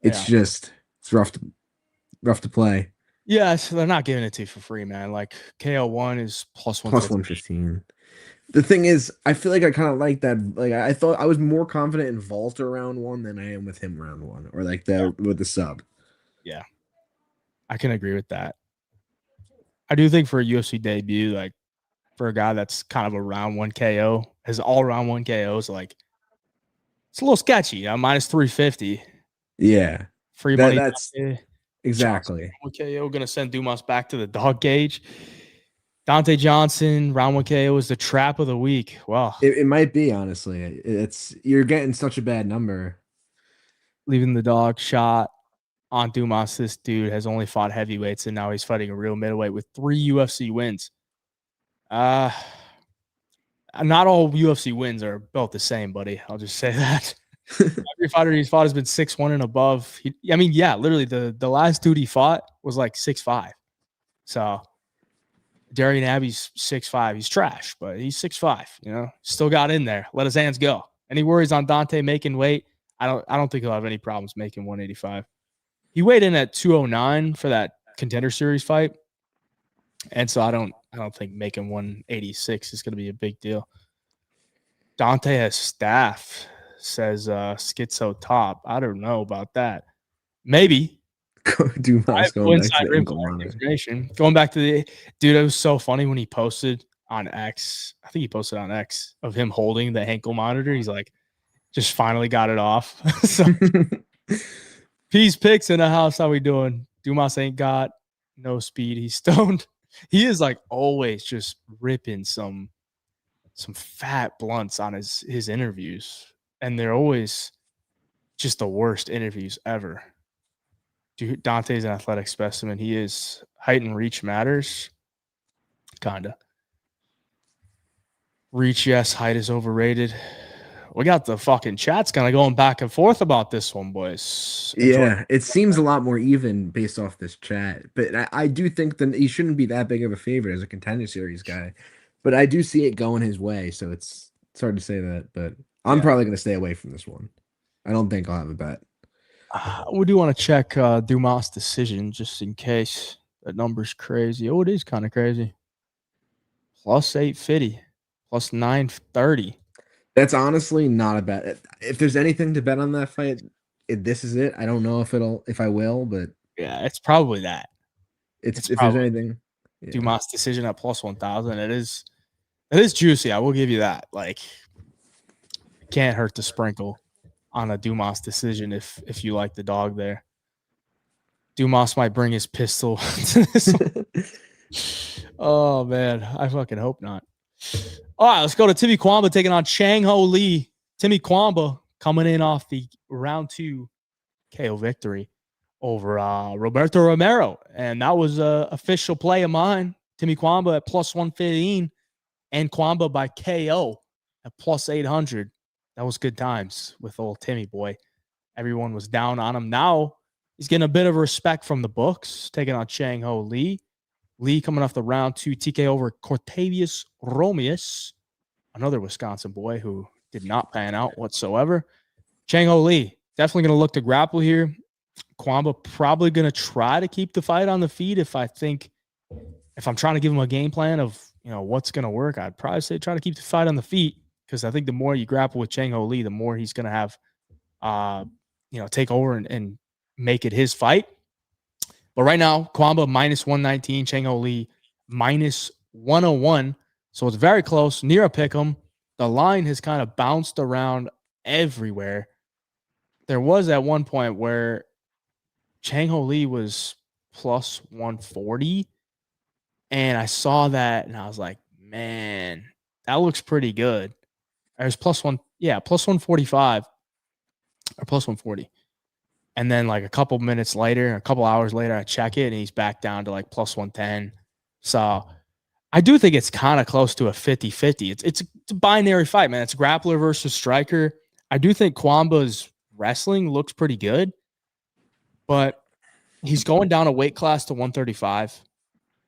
It's rough to play. Yeah, so they're not giving it to you for free, man. Like, KO 1 is plus 115. The thing is, I feel like I kind of like that. Like, I thought I was more confident in Walter round 1 than I am with him round 1, or like with the sub. Yeah, I can agree with that. I do think for a UFC debut, like, for a guy that's kind of a round 1 KO, his all round 1 KOs, like, it's a little sketchy. -350. Yeah, free money. That's exactly. KO going to send Dumas back to the dog cage. Dante Johnson, round 1 KO is the trap of the week. Wow. It might be, honestly. You're getting such a bad number. Leaving the dog shot on Dumas. This dude has only fought heavyweights, and now he's fighting a real middleweight with 3 UFC wins. Not all UFC wins are built the same, buddy. I'll just say that. Every fighter he's fought has been 6'1" and above. Literally the last dude he fought was like 6'5". So Darian Abbey's 6'5". He's trash, but he's 6'5". Still got in there. Let his hands go. Any worries on Dante making weight? I don't think he'll have any problems making 185. He weighed in at 209 for that Contender Series fight, and so I don't think making 186 is going to be a big deal. Dante has staff, says Schizo Top. I don't know about that. Maybe. Going back to information. Going back to the dude, it was so funny when he posted on X. I think he posted on X of him holding the ankle monitor. He's like, just finally got it off. So, Peace picks in the house. How we doing? Dumas ain't got no speed. He's stoned. He is like always just ripping some fat blunts on his interviews, and they're always just the worst interviews ever. Dude, Dante's an athletic specimen. He is. Height and reach matters. Kinda. Reach, yes. Height is overrated. We got the fucking chats kind of going back and forth about this one, boys. Yeah, it seems a lot more even based off this chat. But I do think that he shouldn't be that big of a favorite as a Contender Series guy. But I do see it going his way, so it's hard to say that. But I'm probably going to stay away from this one. I don't think I'll have a bet. We do want to check Dumas' decision just in case that number's crazy. Oh, it is kind of crazy. Plus 850, plus 930. That's honestly not a bet. If there's anything to bet on that fight, this is it. I don't know if I will, but yeah, it's probably that. If there's anything, Dumas' decision at plus 1,000. It is juicy. I will give you that. Like, it can't hurt to sprinkle on a Dumas decision if you like the dog there. Dumas might bring his pistol to this one. Oh man, I fucking hope not. All right, let's go to Timmy Cuamba taking on Chang Ho Lee. Timmy Cuamba coming in off the round 2 KO victory over Roberto Romero. And that was an official play of mine. Timmy Cuamba at plus 115 and Cuamba by KO at plus 800. That was good times with old Timmy boy. Everyone was down on him. Now he's getting a bit of respect from the books, taking on Chang Ho Lee. Lee coming off the round 2 TK over Cortavius Romeus, another Wisconsin boy who did not pan out whatsoever. Chang Ho Lee definitely going to look to grapple here. Cuamba probably going to try to keep the fight on the feet. If I'm trying to give him a game plan of what's going to work, I'd probably say try to keep the fight on the feet, because I think the more you grapple with Chang Ho Lee, the more he's going to have take over and make it his fight. But right now, Cuamba minus 119, Chang Ho Lee minus 101. So it's very close, near a pick 'em. The line has kind of bounced around everywhere. There was at one point where Chang Ho Lee was plus 140. And I saw that and I was like, man, that looks pretty good. There's plus 145 or plus 140. And then like a couple minutes later, a couple hours later, I check it and he's back down to like plus 110. So I do think it's kind of close to a 50-50. It's a binary fight, man. It's grappler versus striker. I do think Cuamba's wrestling looks pretty good, but he's going down a weight class to 135.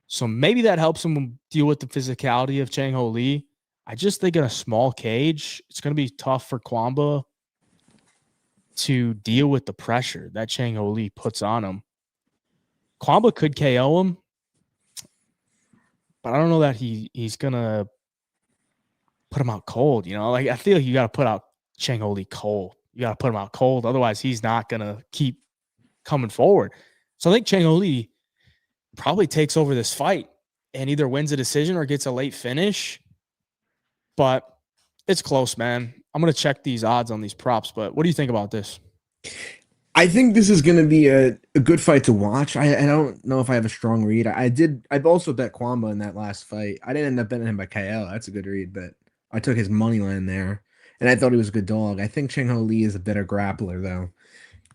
So maybe that helps him deal with the physicality of Chang Ho Lee. I just think in a small cage, it's going to be tough for Cuamba to deal with the pressure that Chang Ho Lee puts on him. Cuamba could KO him, but I don't know that he's going to put him out cold. Like I feel like you got to put out Chang Ho Lee cold. You got to put him out cold. Otherwise, he's not going to keep coming forward. So I think Chang Ho Lee probably takes over this fight and either wins a decision or gets a late finish. But it's close, man. I'm going to check these odds on these props, but what do you think about this? I think this is going to be a good fight to watch. I don't know if I have a strong read. I've also bet Cuamba in that last fight. I didn't end up betting him by KO. That's a good read, but I took his money line there, and I thought he was a good dog. I think Chang Ho Lee is a better grappler, though.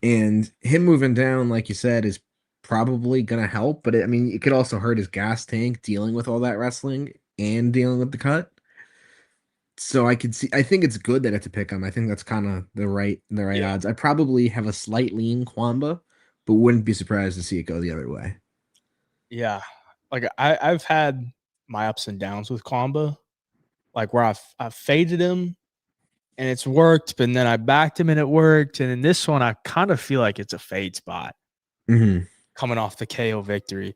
And him moving down, like you said, is probably going to help, but it could also hurt his gas tank dealing with all that wrestling and dealing with the cut. So I think it's good that it's a pick 'em. I think that's kind of the right odds. I probably have a slight lean Cuamba, but wouldn't be surprised to see it go the other way. Yeah. Like I've had my ups and downs with Cuamba, like where I've faded him and it's worked, but then I backed him and it worked. And in this one, I kind of feel like it's a fade spot coming off the KO victory.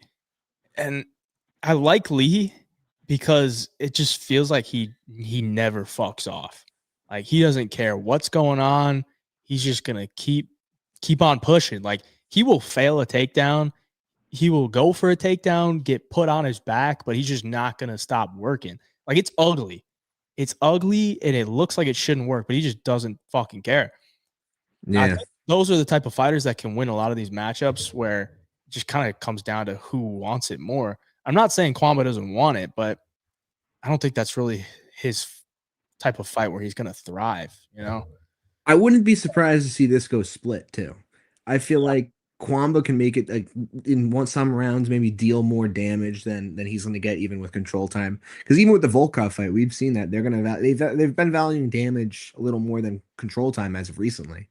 And I like Lee because it just feels like he never fucks off. Like he doesn't care what's going on. He's just going to keep on pushing. Like he will fail a takedown. He will go for a takedown, get put on his back, but he's just not going to stop working. Like it's ugly. It's ugly and it looks like it shouldn't work, but he just doesn't fucking care. Yeah. I think those are the type of fighters that can win a lot of these matchups where it just kind of comes down to who wants it more. I'm not saying Cuamba doesn't want it, but I don't think that's really his type of fight where he's going to thrive, I wouldn't be surprised to see this go split too. I feel like Cuamba can make it like in some rounds maybe deal more damage than he's going to get even with control time. Because even with the Volkov fight, we've seen that they've been valuing damage a little more than control time as of recently.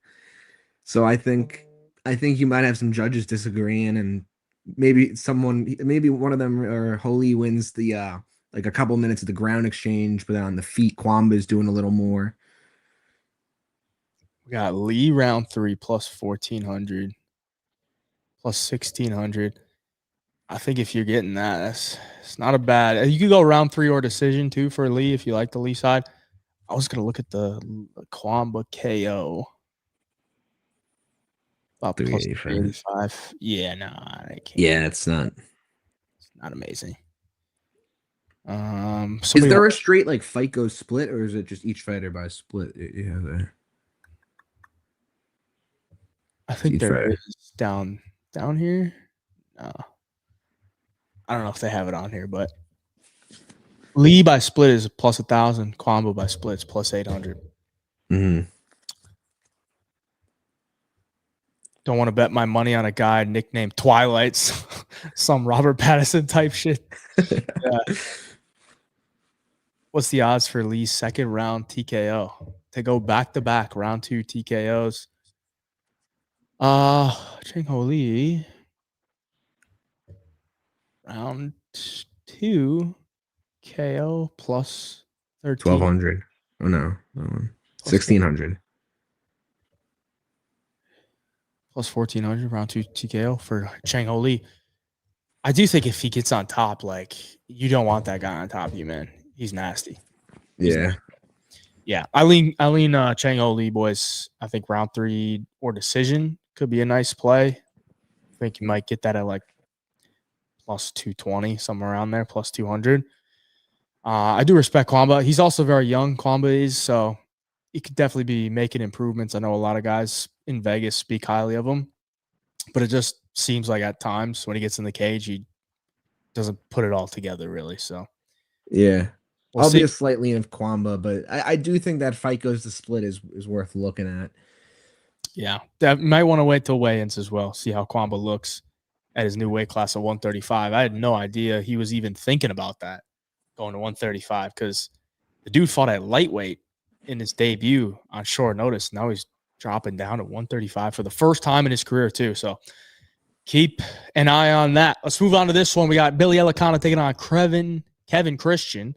So I think you might have some judges disagreeing, and maybe one of them or Holy wins the like a couple minutes of the ground exchange, but then on the feet, Cuamba is doing a little more. We got Lee round 3 plus 1,400, plus 1,600. I think if you're getting that, it's not a bad. You could go round 3 or decision too for Lee if you like the Lee side. I was gonna look at the Cuamba KO. About plus 385. Yeah, no, I can't. Yeah, it's not amazing. Is there a straight like fight goes split, or is it just each fighter by split? Yeah, there. I think there is down here. No. I don't know if they have it on here, but Lee by split is plus 1,000. Cuamba by split is plus 800. Mm-hmm. Don't want to bet my money on a guy nicknamed Twilights, some Robert Pattinson type shit. Yeah. What's the odds for Lee's second round TKO? To go back to back round 2 TKOs. Cheng Ho Lee. Round 2 KO plus 13. 1,200. Oh no, that one. 1,600. Plus 1,400 round 2 TKO for Cheng Ho Lee. I do think if he gets on top, like, you don't want that guy on top of you, man. He's nasty. Yeah. Yeah. I lean Cheng Ho Lee, boys. I think round 3 or decision could be a nice play. I think you might get that at like plus 220, somewhere around there, plus 200. I do respect Cuamba. He's also very young, Cuamba is, so he could definitely be making improvements. I know a lot of guys in Vegas speak highly of him, but it just seems like at times when he gets in the cage, he doesn't put it all together, really. So, yeah. we'll I'll see. be a slight lean of Cuamba, but I do think that fight goes to split is worth looking at. Yeah, that might want to wait till weigh-ins as well. See how Cuamba looks at his new weight class of 135. I had no idea he was even thinking about that, going to 135, because the dude fought at lightweight in his debut on short notice. Now he's dropping down to 135 for the first time in his career too. So keep an eye on that. Let's move on to this one. We got Billy Elekana taking on Kevin Christian.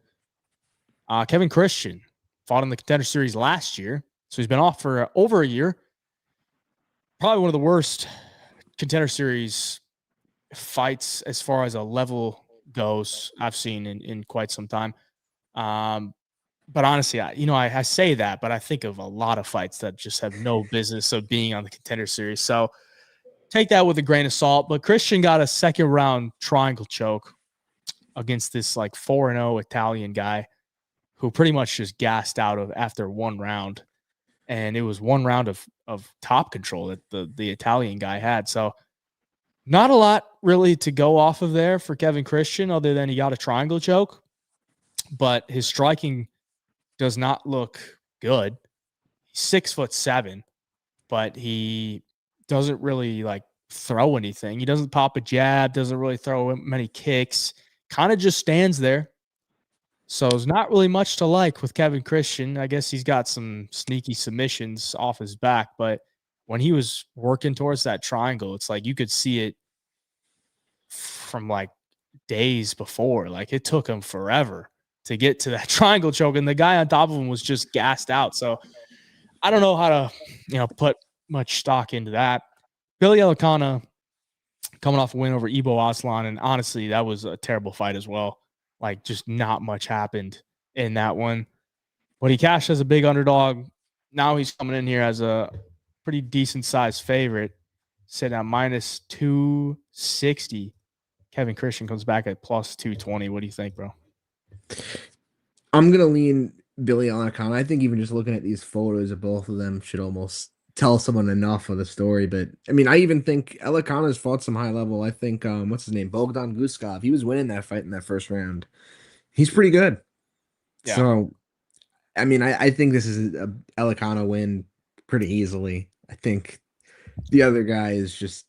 Kevin Christian fought in the Contender Series last year, so he's been off for over a year. Probably one of the worst Contender Series fights as far as a level goes I've seen in quite some time. But honestly, I say that, but I think of a lot of fights that just have no business of being on the Contender Series. So take that with a grain of salt. But Christian got a second round triangle choke against this like 4-0 Italian guy who pretty much just gassed out of after one round. And it was one round of top control that the Italian guy had. So not a lot really to go off of there for Kevin Christian, other than he got a triangle choke. But his striking does not look good. He's 6'7", but he doesn't really like throw anything. He doesn't pop a jab, doesn't really throw many kicks, kind of just stands there. So it's not really much to like with Kevin Christian. I guess he's got some sneaky submissions off his back, but when he was working towards that triangle, it's like you could see it from like days before. Like it took him forever to get to that triangle choke, and the guy on top of him was just gassed out. So I don't know how to, put much stock into that. Billy Elekana coming off a win over Ibo Aslan, and honestly, that was a terrible fight as well. Like, just not much happened in that one. But he cashed as a big underdog. Now he's coming in here as a pretty decent-sized favorite, sitting at minus 260. Kevin Christian comes back at plus 220. What do you think, bro? I'm going to lean Billy Elekana. I think even just looking at these photos of both of them should almost tell someone enough of the story. But I mean, I even think Elekana's fought some high level. I think what's his name, Bogdan Guskov. He was winning that fight in that first round. He's pretty good. Yeah. So, I mean, I think this is a Elekana win pretty easily. I think the other guy is just.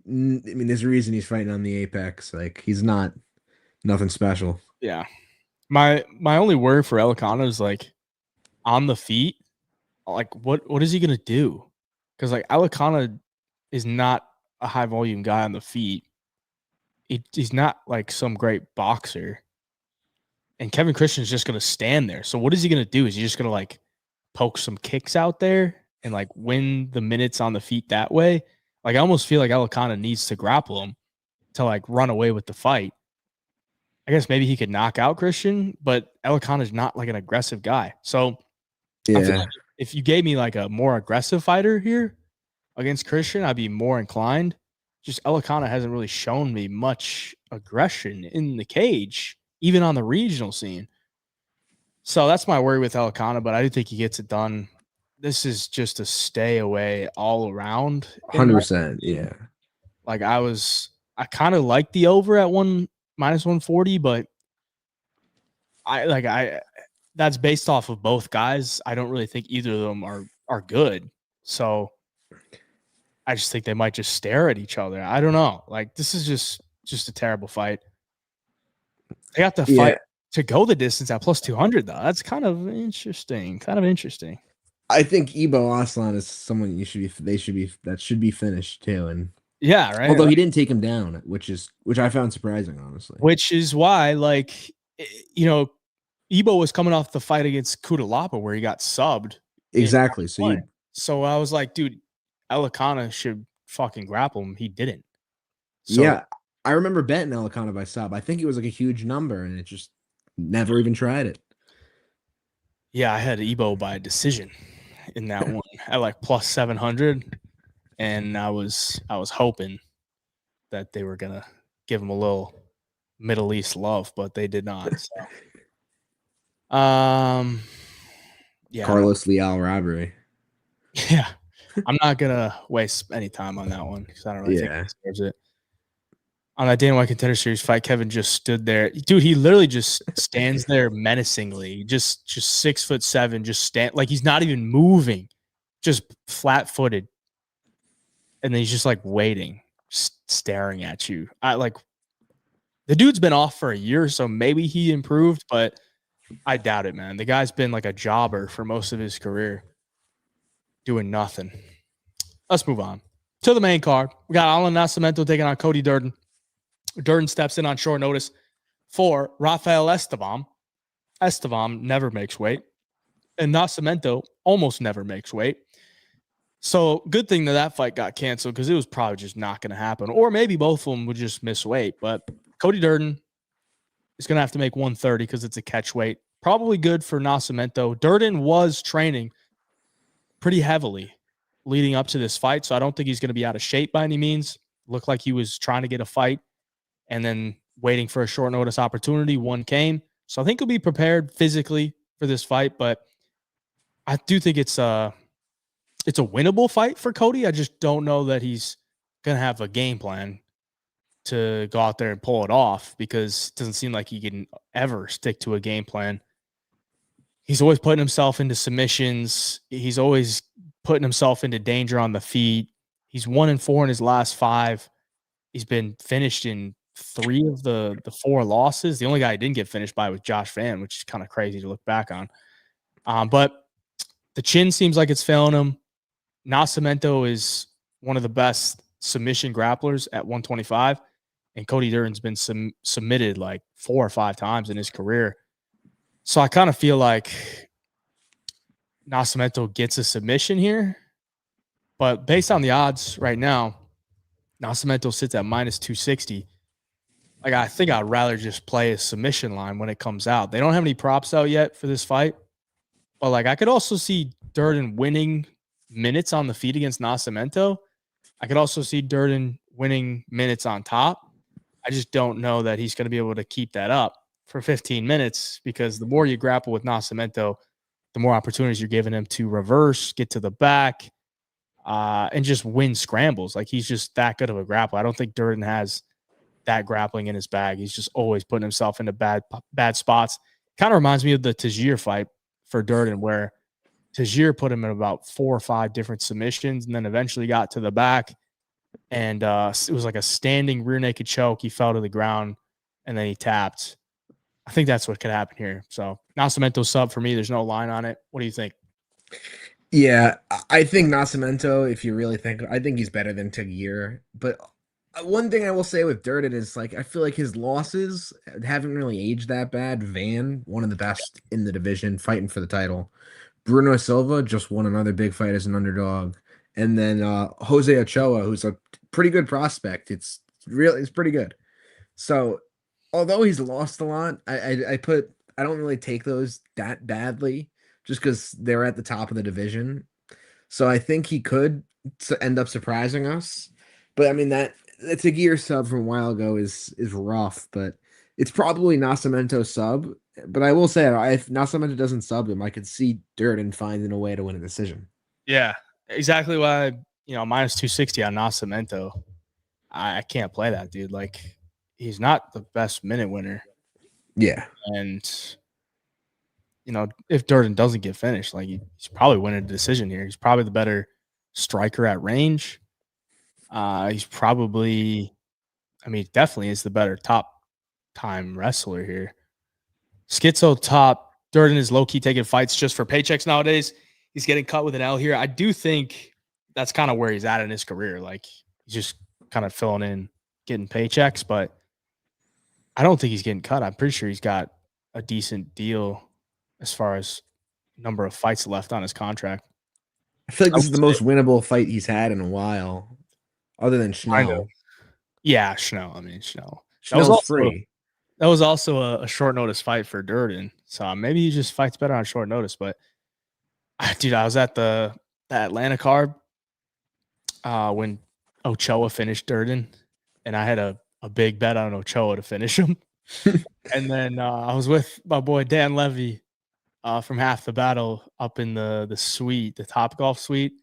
I mean, there's a reason he's fighting on the Apex. Like he's not nothing special. Yeah. My only worry for Elekana is like on the feet. Like what is he gonna do? Because like Elekana is not a high volume guy on the feet. He's not like some great boxer. And Kevin Christian is just gonna stand there. So what is he gonna do? Is he just gonna like poke some kicks out there and like win the minutes on the feet that way? Like I almost feel like Elekana needs to grapple him to like run away with the fight. I guess maybe he could knock out Christian, but Elekana is not like an aggressive guy. So I feel like if you gave me like a more aggressive fighter here against Christian, I'd be more inclined. Just Elekana hasn't really shown me much aggression in the cage, even on the regional scene. So that's my worry with Elekana, but I do think he gets it done. This is just a stay away all around. 100%. Yeah. Like I kind of like the over at minus 140, but that's based off of both guys. I don't really think either of them are good. So I just think they might just stare at each other. I don't know. Like, this is just a terrible fight. They got the fight to go the distance at plus 200 though. That's kind of interesting. I think Ibo Aslan is someone that should be finished too. And yeah, right. Although he didn't take him down, which I found surprising, honestly. Which is why, like, you know, Ibo was coming off the fight against Kudalapa where he got subbed. Exactly. So I was like, dude, Elekana should fucking grapple him. He didn't. So, yeah, I remember betting Elekana by sub. I think it was like a huge number, and it just never even tried it. Yeah, I had Ibo by decision in that one at like plus 700, and I was hoping that they were gonna give him a little Middle East love, but they did not. So. Yeah, Carlos Leal robbery. Yeah, I'm not gonna waste any time on that one because I don't really think he deserves it. On that Dana White Contender Series fight, Kevin just stood there. Dude, he literally just stands there menacingly. Just 6'7", just stand like he's not even moving, just flat-footed. And then he's just like waiting, staring at you. The dude's been off for a year, so maybe he improved, but I doubt it, man. The guy's been like a jobber for most of his career, doing nothing. Let's move on to the main card. We got Alan Nascimento taking on Cody Durden. Durden steps in on short notice for Rafael Estevam. Estevam never makes weight, and Nascimento almost never makes weight. So good thing that fight got canceled because it was probably just not going to happen. Or maybe both of them would just miss weight. But Cody Durden is going to have to make 130 because it's a catch weight. Probably good for Nascimento. Durden was training pretty heavily leading up to this fight, so I don't think he's going to be out of shape by any means. Looked like he was trying to get a fight and then waiting for a short notice opportunity. One came. So I think he'll be prepared physically for this fight, but I do think it's a winnable fight for Cody. I just don't know that he's going to have a game plan to go out there and pull it off because it doesn't seem like he can ever stick to a game plan. He's always putting himself into submissions. He's always putting himself into danger on the feet. He's 1-4 in his last 5. He's been finished in 3 of the 4 losses. The only guy I didn't get finished by was Josh Van, which is kind of crazy to look back on. But the chin seems like it's failing him. Nascimento is one of the best submission grapplers at 125, and Cody Durden's been submitted like 4 or 5 times in his career. So I kind of feel like Nascimento gets a submission here, but based on the odds right now, Nascimento sits at minus 260. Like, I think I'd rather just play a submission line when it comes out. They don't have any props out yet for this fight, but like I could also see Durden winning minutes on the feet against Nascimento. I could also see Durden winning minutes on top. I just don't know that he's going to be able to keep that up for 15 minutes because the more you grapple with Nascimento, the more opportunities you're giving him to reverse, get to the back, and just win scrambles. Like, he's just that good of a grappler. I don't think Durden has that grappling in his bag. He's just always putting himself into bad spots. Kind of reminds me of the Tajir fight for Durden, where Tajir put him in about 4 or 5 different submissions and then eventually got to the back. And it was like a standing rear naked choke. He fell to the ground and then he tapped. I think that's what could happen here. So Nascimento sub for me. There's no line on it. What do you think? Yeah, I think Nascimento, if you really think, I think he's better than Tajir. But one thing I will say with Durden is, like, I feel like his losses haven't really aged that bad. Van, one of the best in the division, fighting for the title. Bruno Silva just won another big fight as an underdog. And then Jose Ochoa, who's a pretty good prospect. It's pretty good. So although he's lost a lot, I don't really take those that badly just because they're at the top of the division. So I think he could end up surprising us. But I mean, that's a gear sub from a while ago is rough, but it's probably Nascimento sub. But I will say, if Nascimento doesn't sub him, I could see Durden finding a way to win a decision. Yeah, exactly why, minus 260 on Nascimento. I can't play that, dude. Like, he's not the best minute winner. Yeah. And if Durden doesn't get finished, like he's probably winning a decision here. He's probably the better striker at range. He's probably, definitely is the better top time wrestler here. Schizo top. Durden is low key taking fights just for paychecks nowadays. He's getting cut with an L here. I do think that's kind of where he's at in his career. Like he's just kind of filling in, getting paychecks, but I don't think he's getting cut. I'm pretty sure he's got a decent deal as far as number of fights left on his contract. I feel like this is the most winnable fight he's had in a while, other than Schnell. Yeah, Schnell. Schnell. Schnell's free. That was also a short notice fight for Durden. So maybe he just fights better on short notice. But, dude, I was at the Atlanta card when Ochoa finished Durden, and I had a big bet on Ochoa to finish him. And then I was with my boy Dan Levy from Half the Battle up in the suite, the Top Golf suite.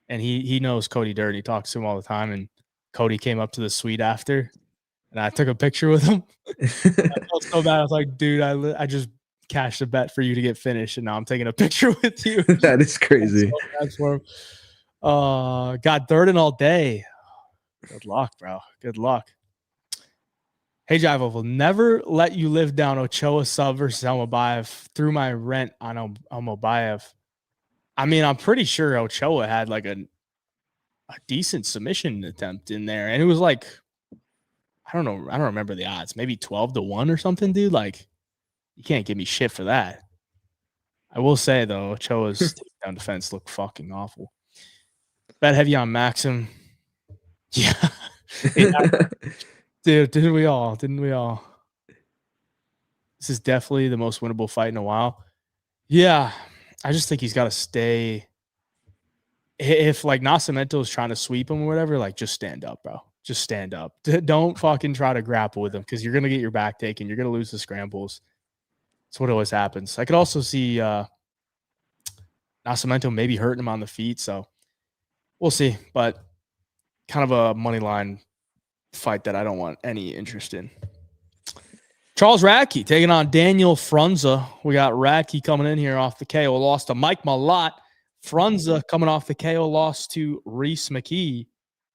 And he knows Cody Durden. He talks to him all the time. And Cody came up to the suite after, and I took a picture with him. I felt so bad. I was like, dude, I just cashed a bet for you to get finished, and now I'm taking a picture with you. That is crazy. Got Durden all day. Good luck, bro. Good luck. Hey, Jivo, will never let you live down Ochoa sub versus Almobayev through my rent on Almobayev. I'm pretty sure Ochoa had like a decent submission attempt in there. And it was like, I don't know. I don't remember the odds. Maybe 12-1 or something, dude. Like, you can't give me shit for that. I will say, though, Ochoa's takedown defense looked fucking awful. Bet heavy on Maxim. Yeah. Dude, didn't we all? This is definitely the most winnable fight in a while. Yeah. I just think he's got to stay. If, like, Nascimento is trying to sweep him or whatever, like, just stand up, bro. Just stand up. Don't fucking try to grapple with him because you're going to get your back taken. You're going to lose the scrambles. That's what always happens. I could also see Nascimento maybe hurting him on the feet, so we'll see. But kind of a money line fight that I don't want any interest in. Charles Radke taking on Daniel Frunza. We got Radke coming in here off the KO loss to Mike Malott. Frunza coming off the KO loss to Reese McKee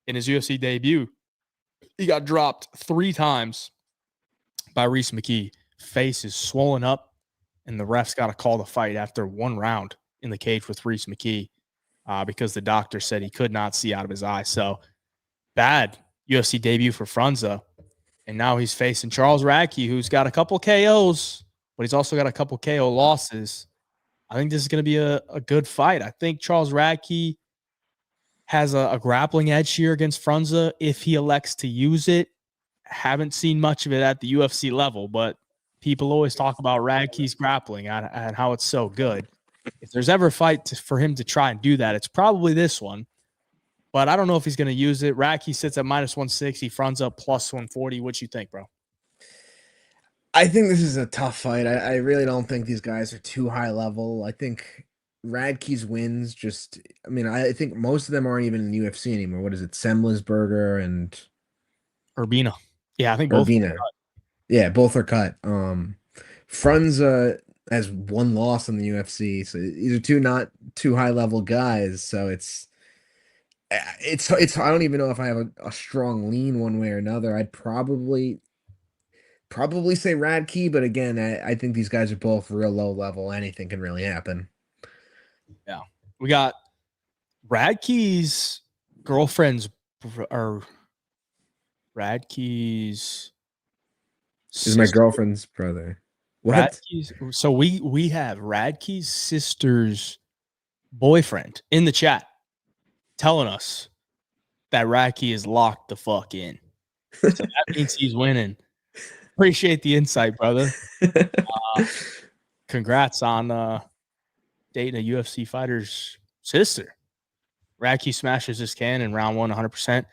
in his UFC debut. He got dropped 3 times by Reese McKee. Face is swollen up, and the refs got to call the fight after 1 round in the cage with Reese McKee because the doctor said he could not see out of his eye. So bad UFC debut for Frunza. And now he's facing Charles Radke, who's got a couple KOs, but he's also got a couple KO losses. I think this is going to be a good fight. I think Charles Radke has a grappling edge here against Frunza if he elects to use it. Haven't seen much of it at the UFC level, but people always talk about Radke's grappling and how it's so good. If there's ever a fight for him to try and do that, it's probably this one. But I don't know if he's going to use it. Radke sits at -160, Frunza plus 140. What you think, bro? I think this is a tough fight. I really don't think these guys are too high level. I think Radke's wins I think most of them aren't even in the UFC anymore. What is it? Semlisberger and Urbina. Yeah, I think both. Urbina. Yeah, both are cut. Frunza has 1 loss in the UFC, so these are 2 not too high level guys. So it's I don't even know if I have a strong lean one way or another. I'd probably say Radke, but again, I think these guys are both real low level. Anything can really happen. Yeah. We got Radke's girlfriend's or Radke's is my girlfriend's brother. What? So we have Radke's sister's boyfriend in the chat telling us that Radke is locked the fuck in. So that means he's winning. Appreciate the insight, brother. Congrats on dating a UFC fighter's sister. Radke smashes his can in round 1, 100%.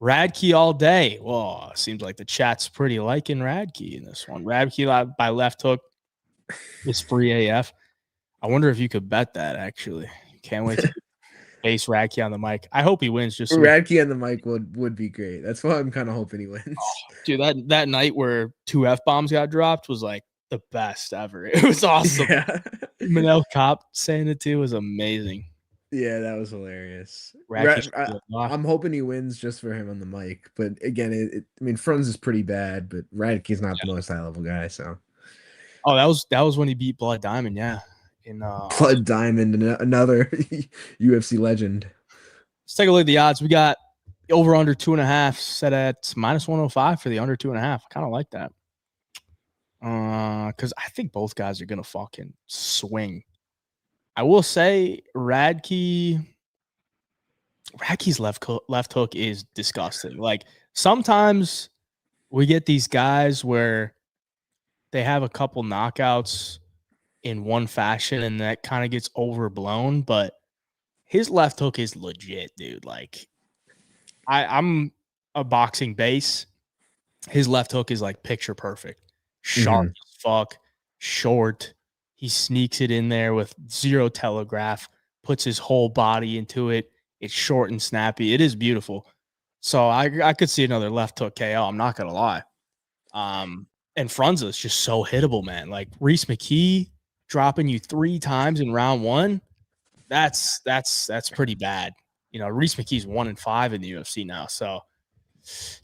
Radke all day. Well, seems like the chat's pretty liking Radke in this one. Radke by left hook is free AF. I wonder if you could bet that, actually. Can't wait to face Radke on the mic. I hope he wins. Just Radke on the mic would be great. That's why I'm kind of hoping he wins. Dude, that night where 2 F-bombs got dropped was like the best ever. It was awesome. Yeah. Manel Cop saying it too was amazing. Yeah, that was hilarious. Radke should be a lock. I'm hoping he wins just for him on the mic. But again, I mean, Franz is pretty bad, but Radke's not the most high level guy. So, Oh, that was when he beat Blood Diamond, yeah. In Blood Diamond, another UFC legend. let's take a look at the odds. We got over under 2.5 set at -105 for the under 2.5. I kind of like that. Because I think both guys are gonna fucking swing. I will say Radke's left hook is disgusting. Like sometimes we get these guys where they have a couple knockouts in one fashion and that kind of gets overblown, but his left hook is legit, dude. Like I'm a boxing base. His left hook is like picture perfect. Sharp as fuck, short. He sneaks it in there with zero telegraph, puts his whole body into it. It's short and snappy. It is beautiful. So I could see another left hook KO. I'm not gonna lie. And Frunza is just so hittable, man. Like Reese McKee dropping you 3 times in round 1. That's pretty bad. You know, Reese McKee's 1-5 in the UFC now. So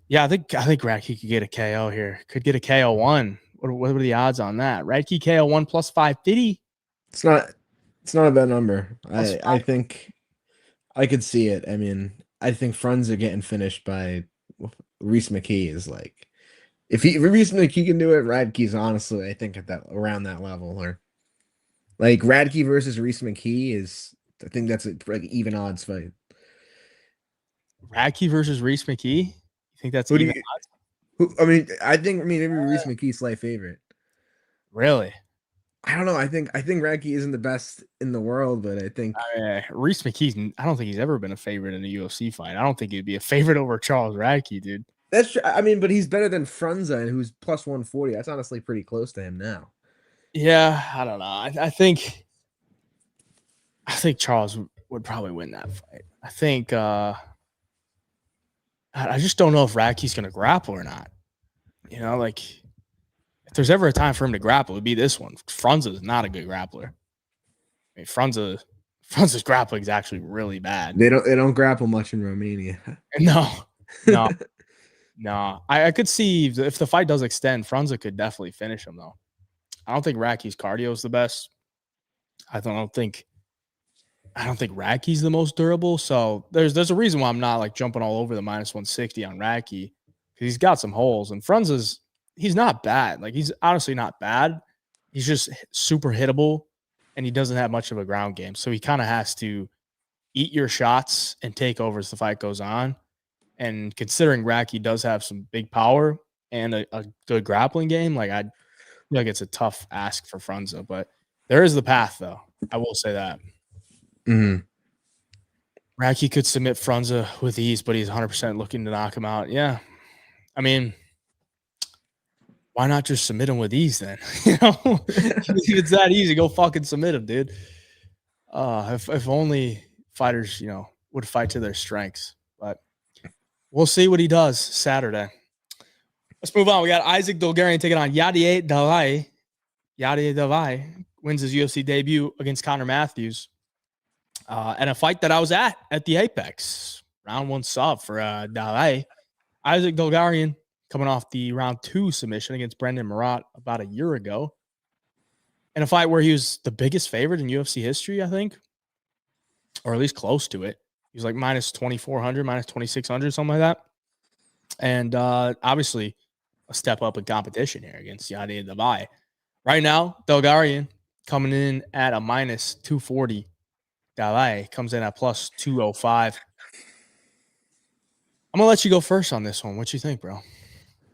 yeah, I think Radke could get a KO here. Could get a KO 1. What are the odds on that? Radke KO 1 plus 550. It's not a bad number. I think I could see it. I mean, I think Frunza getting finished by Reese McKee is like if Reese McKee can do it, Radke's honestly, I think at that around that level. Or like Radke versus Reese McKee is, I think that's like even odds fight. Radke versus Reese McKee? You think that's even odds? I mean maybe Reese McKee's slight favorite. Really? I don't know. I think Radke isn't the best in the world, but I think Reese McKee's. I don't think he's ever been a favorite in a UFC fight. I don't think he'd be a favorite over Charles Radke, dude. That's true. I mean, but he's better than Frunza, who's plus 140. That's honestly pretty close to him now. Yeah, I don't know. I think Charles would probably win that fight. I think I just don't know if Radke's going to grapple or not. You know, like if there's ever a time for him to grapple, it'd be this one. Frunza is not a good grappler. I mean, Frunza's grappling is actually really bad. They don't grapple much in Romania. No. I could see if the fight does extend, Frunza could definitely finish him though. I don't think Radke's cardio is the best. I don't think Radke's the most durable. So there's a reason why I'm not like jumping all over the -160 on Radke because he's got some holes. And he's not bad. Like he's honestly not bad. He's just super hittable, and he doesn't have much of a ground game. So he kind of has to eat your shots and take over as the fight goes on. And considering Radke does have some big power and a good grappling game, like I feel like it's a tough ask for Frunza. But there is the path, though. I will say that. Radke could submit Frunza with ease, but he's 100% looking to knock him out. Yeah. I mean, why not just submit him with ease then? You know, if it's that easy, go fucking submit him, dude. If only fighters, you know, would fight to their strengths. But we'll see what he does Saturday. Let's move on. We got Isaac Dolgarian taking on Yadier Dalai. Yadier Dalai wins his UFC debut against Connor Matthews. And a fight that I was at the Apex. Round 1 sub for Dalai. Isaac Dolgarian coming off the round 2 submission against Brendan Marat about a year ago. In a fight where he was the biggest favorite in UFC history, I think. Or at least close to it. He was like -2,400, -2,600, something like that. And obviously a step up in competition here against Yadier Dalai. Right now, Dolgarian coming in at a -240. Dalai comes in at +205. I'm going to let you go first on this one. What you think, bro?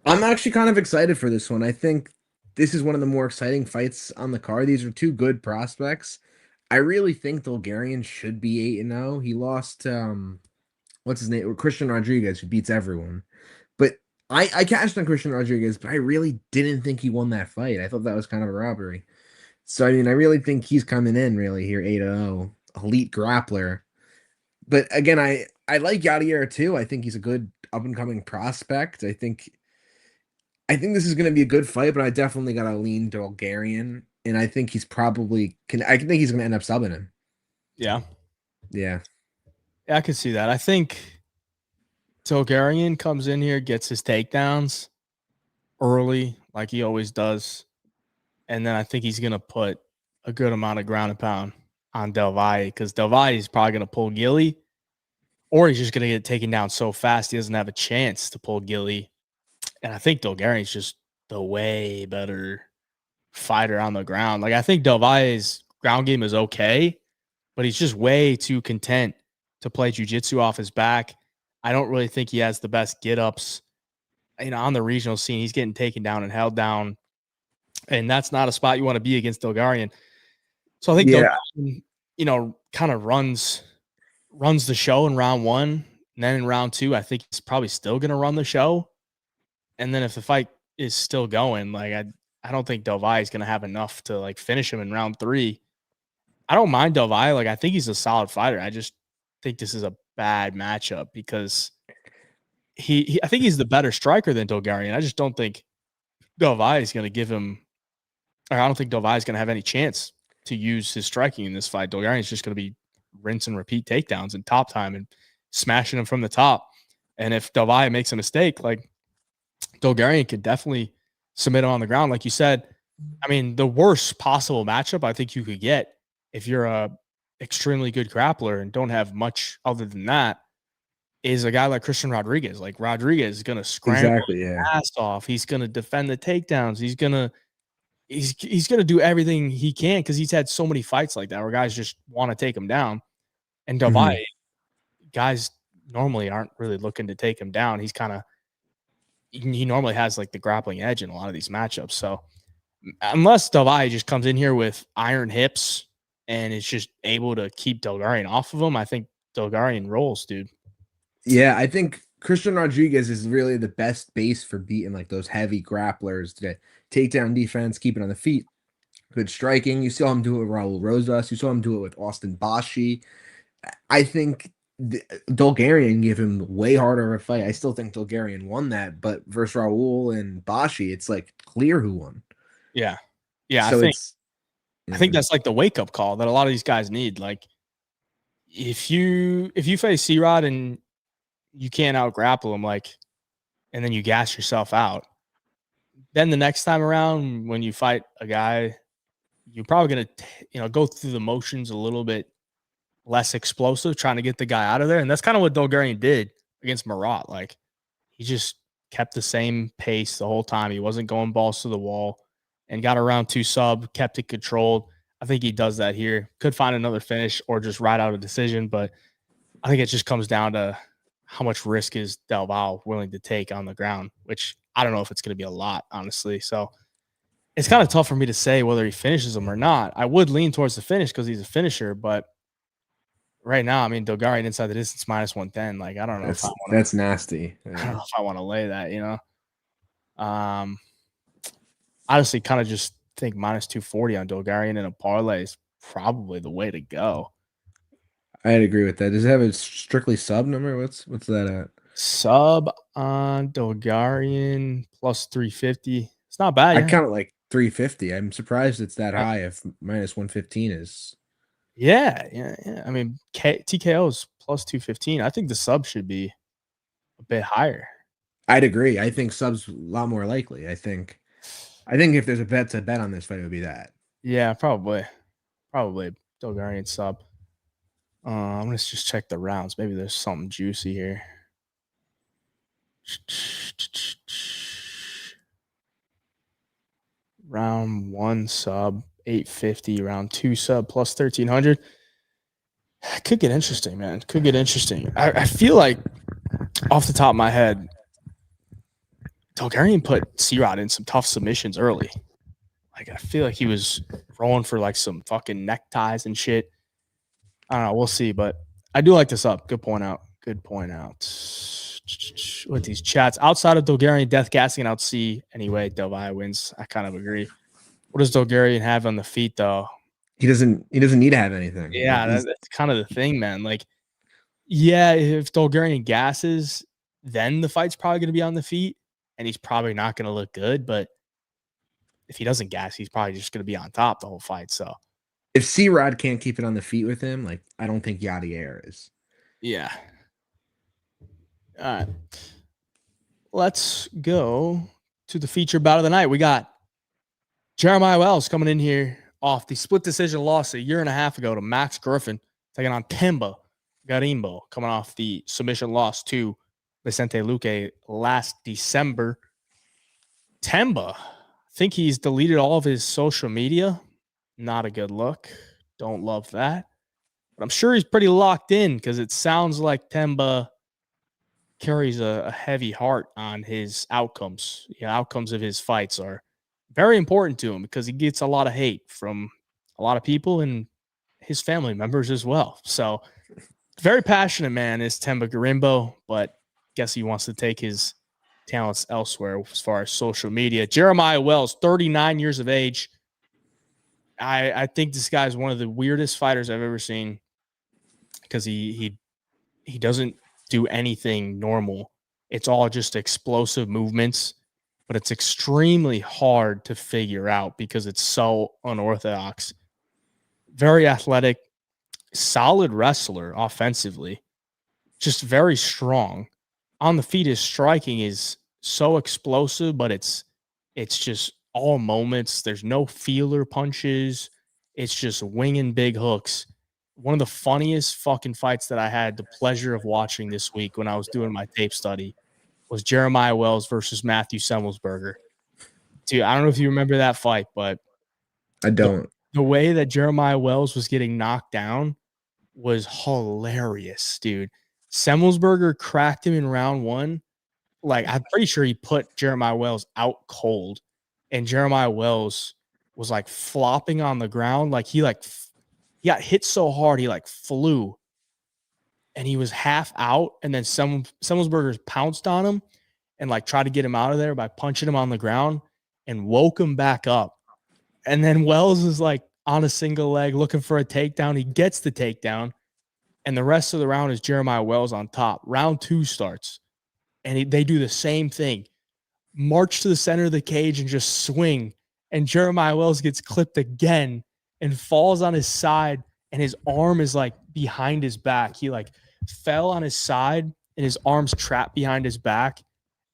I'm actually kind of excited for this one. I think this is one of the more exciting fights on the card. These are 2 good prospects. I really think Dolgarian should be 8-0. He lost what's his name? Christian Rodriguez, who beats everyone. But I cashed on Christian Rodriguez, but I really didn't think he won that fight. I thought that was kind of a robbery. So I mean, I really think he's coming in really here 8-0. Elite grappler. But again, I like Yadier too. I think he's a good up and coming prospect. I think I think this is going to be a good fight, but I definitely got to lean Bulgarian, and I think he's probably can. I think he's going to end up subbing him. Yeah. Yeah. Yeah, I can see that. I think Bulgarian comes in here, gets his takedowns early, like he always does. And then I think he's going to put a good amount of ground and pound on Del Valle because Del Valle is probably going to pull Gilly, or he's just going to get taken down so fast he doesn't have a chance to pull Gilly. And I think Bulgarian's just the way better fighter on the ground. Like, I think Del Valle's ground game is okay, but he's just way too content to play jiu-jitsu off his back. I don't really think he has the best get-ups. On the regional scene, he's getting taken down and held down, and that's not a spot you want to be against Bulgarian. So I think Bulgarian, kind of runs the show in round one, and then in round two, I think he's probably still going to run the show. And then if the fight is still going, like I don't think Del Valle is going to have enough to like finish him in round three. I don't mind Del Valle. Like, I think he's a solid fighter. I just think this is a bad matchup because I think he's the better striker than Bulgarian. I just don't think Del Valle is going to give him, or I don't think Del Valle is going to have any chance to use his striking in this fight. Bulgarian is just going to be rinse and repeat takedowns and top time and smashing him from the top. And if Del Valle makes a mistake, like, Bulgarian could definitely submit him on the ground. Like you said, I mean, the worst possible matchup I think you could get if you're a extremely good grappler and don't have much other than that is a guy like Christian Rodriguez. Like, Rodriguez is going to scramble his ass off. He's going to defend the takedowns. He's going to do everything he can because he's had so many fights like that where guys just want to take him down. And Del Valle, guys normally aren't really looking to take him down. He normally has like the grappling edge in a lot of these matchups. So unless Del Valle just comes in here with iron hips and is just able to keep Bulgarian off of him, I think Bulgarian rolls, dude. Yeah, I think Christian Rodriguez is really the best base for beating like those heavy grapplers to take down defense, keep it on the feet, good striking. You saw him do it with Raul Rosas. You saw him do it with Austin Bashi. I think Bulgarian gave him way harder of a fight. I still think Bulgarian won that, but versus Raul and Bashi, it's like clear who won. Yeah. Yeah, so I think that's like the wake-up call that a lot of these guys need. Like, if you face C-Rod and you can't out-grapple him, like, and then you gas yourself out, then the next time around when you fight a guy, you're probably going to go through the motions a little bit less explosive, trying to get the guy out of there. And that's kind of what Bulgarian did against Marat. Like, he just kept the same pace the whole time. He wasn't going balls to the wall and got around 2 sub, kept it controlled. I think he does that here. Could find another finish or just ride out a decision, but I think it just comes down to how much risk is Del Valle willing to take on the ground, which I don't know if it's going to be a lot, honestly. So it's kind of tough for me to say whether he finishes him or not. I would lean towards the finish because he's a finisher, but right now, I mean, Bulgarian inside the distance minus 110. Like, I don't know if I want to. That's nasty. Yeah. I don't know if I want to lay that, honestly, kind of just think minus 240 on Bulgarian in a parlay is probably the way to go. I'd agree with that. Does it have a strictly sub number? What's that at? Sub on Bulgarian plus 350. It's not bad. I count it like 350. I'm surprised it's that high if minus 115 is. Yeah. I mean, TKO is plus 215. I think the sub should be a bit higher. I'd agree. I think sub's a lot more likely. I think if there's a bet to bet on this fight, it would be that. Yeah, probably Bulgarian sub. I'm gonna just check the rounds. Maybe there's something juicy here. Round 1 sub 850. Round 2 sub plus 1300. Could get interesting, man. Could get interesting. I feel like off the top of my head, Bulgarian put C-Rod in some tough submissions early. Like, I feel like he was rolling for like some fucking neckties and shit. I don't know. We'll see, but I do like this up. Good point out. With these chats, outside of Bulgarian death gassing out C, anyway, Del Valle wins. I kind of agree. What does Bulgarian have on the feet, though? He doesn't need to have anything. Yeah, that's kind of the thing, man. Like, yeah, if Bulgarian gasses, then the fight's probably going to be on the feet. and he's probably not going to look good. But if he doesn't gas, he's probably just going to be on top the whole fight. So If C-Rod can't keep it on the feet with him, like I don't think Yadier is. yeah. All right. Let's go to the feature bout of the night. We got Jeremiah Wells coming in here off the split decision loss a year and a half ago to Max Griffin, taking on Temba Garimbo, coming off the submission loss to Vicente Luque last December. Temba, I think he's deleted all of his social media. Not a good look. Don't love that. But I'm sure he's pretty locked in because it sounds like Temba carries a heavy heart on his outcomes. The outcomes of his fights are very important to him because he gets a lot of hate from a lot of people and his family members as well. So very passionate man is Temba Garimbo, but guess he wants to take his talents elsewhere as far as social media. Jeremiah Wells, 39 years of age. I think this guy is one of the weirdest fighters I've ever seen because he doesn't do anything normal. It's all just explosive movements, but it's extremely hard to figure out because it's so unorthodox. Very athletic, solid wrestler offensively, just very strong. On the feet, his striking is so explosive, but it's just all moments. There's no feeler punches. It's just winging big hooks. One of the funniest fucking fights that I had the pleasure of watching this week when I was doing my tape study was Jeremiah Wells versus Matthew Semmelsberger. Dude, I don't know if you remember that fight, but I don't. The way that Jeremiah Wells was getting knocked down was hilarious, dude. Semmelsberger cracked him in round one. Like, I'm pretty sure he put Jeremiah Wells out cold, and Jeremiah Wells was like flopping on the ground. Like he got hit so hard he like flew, and he was half out. And then Semmelsberger pounced on him and like tried to get him out of there by punching him on the ground and woke him back up. And then Wells is like on a single leg looking for a takedown. He gets the takedown, and the rest of the round is Jeremiah Wells on top. Round two starts, and they do the same thing. March to the center of the cage and just swing. And Jeremiah Wells gets clipped again and falls on his side, and his arm is like behind his back. He like fell on his side, and his arm's trapped behind his back.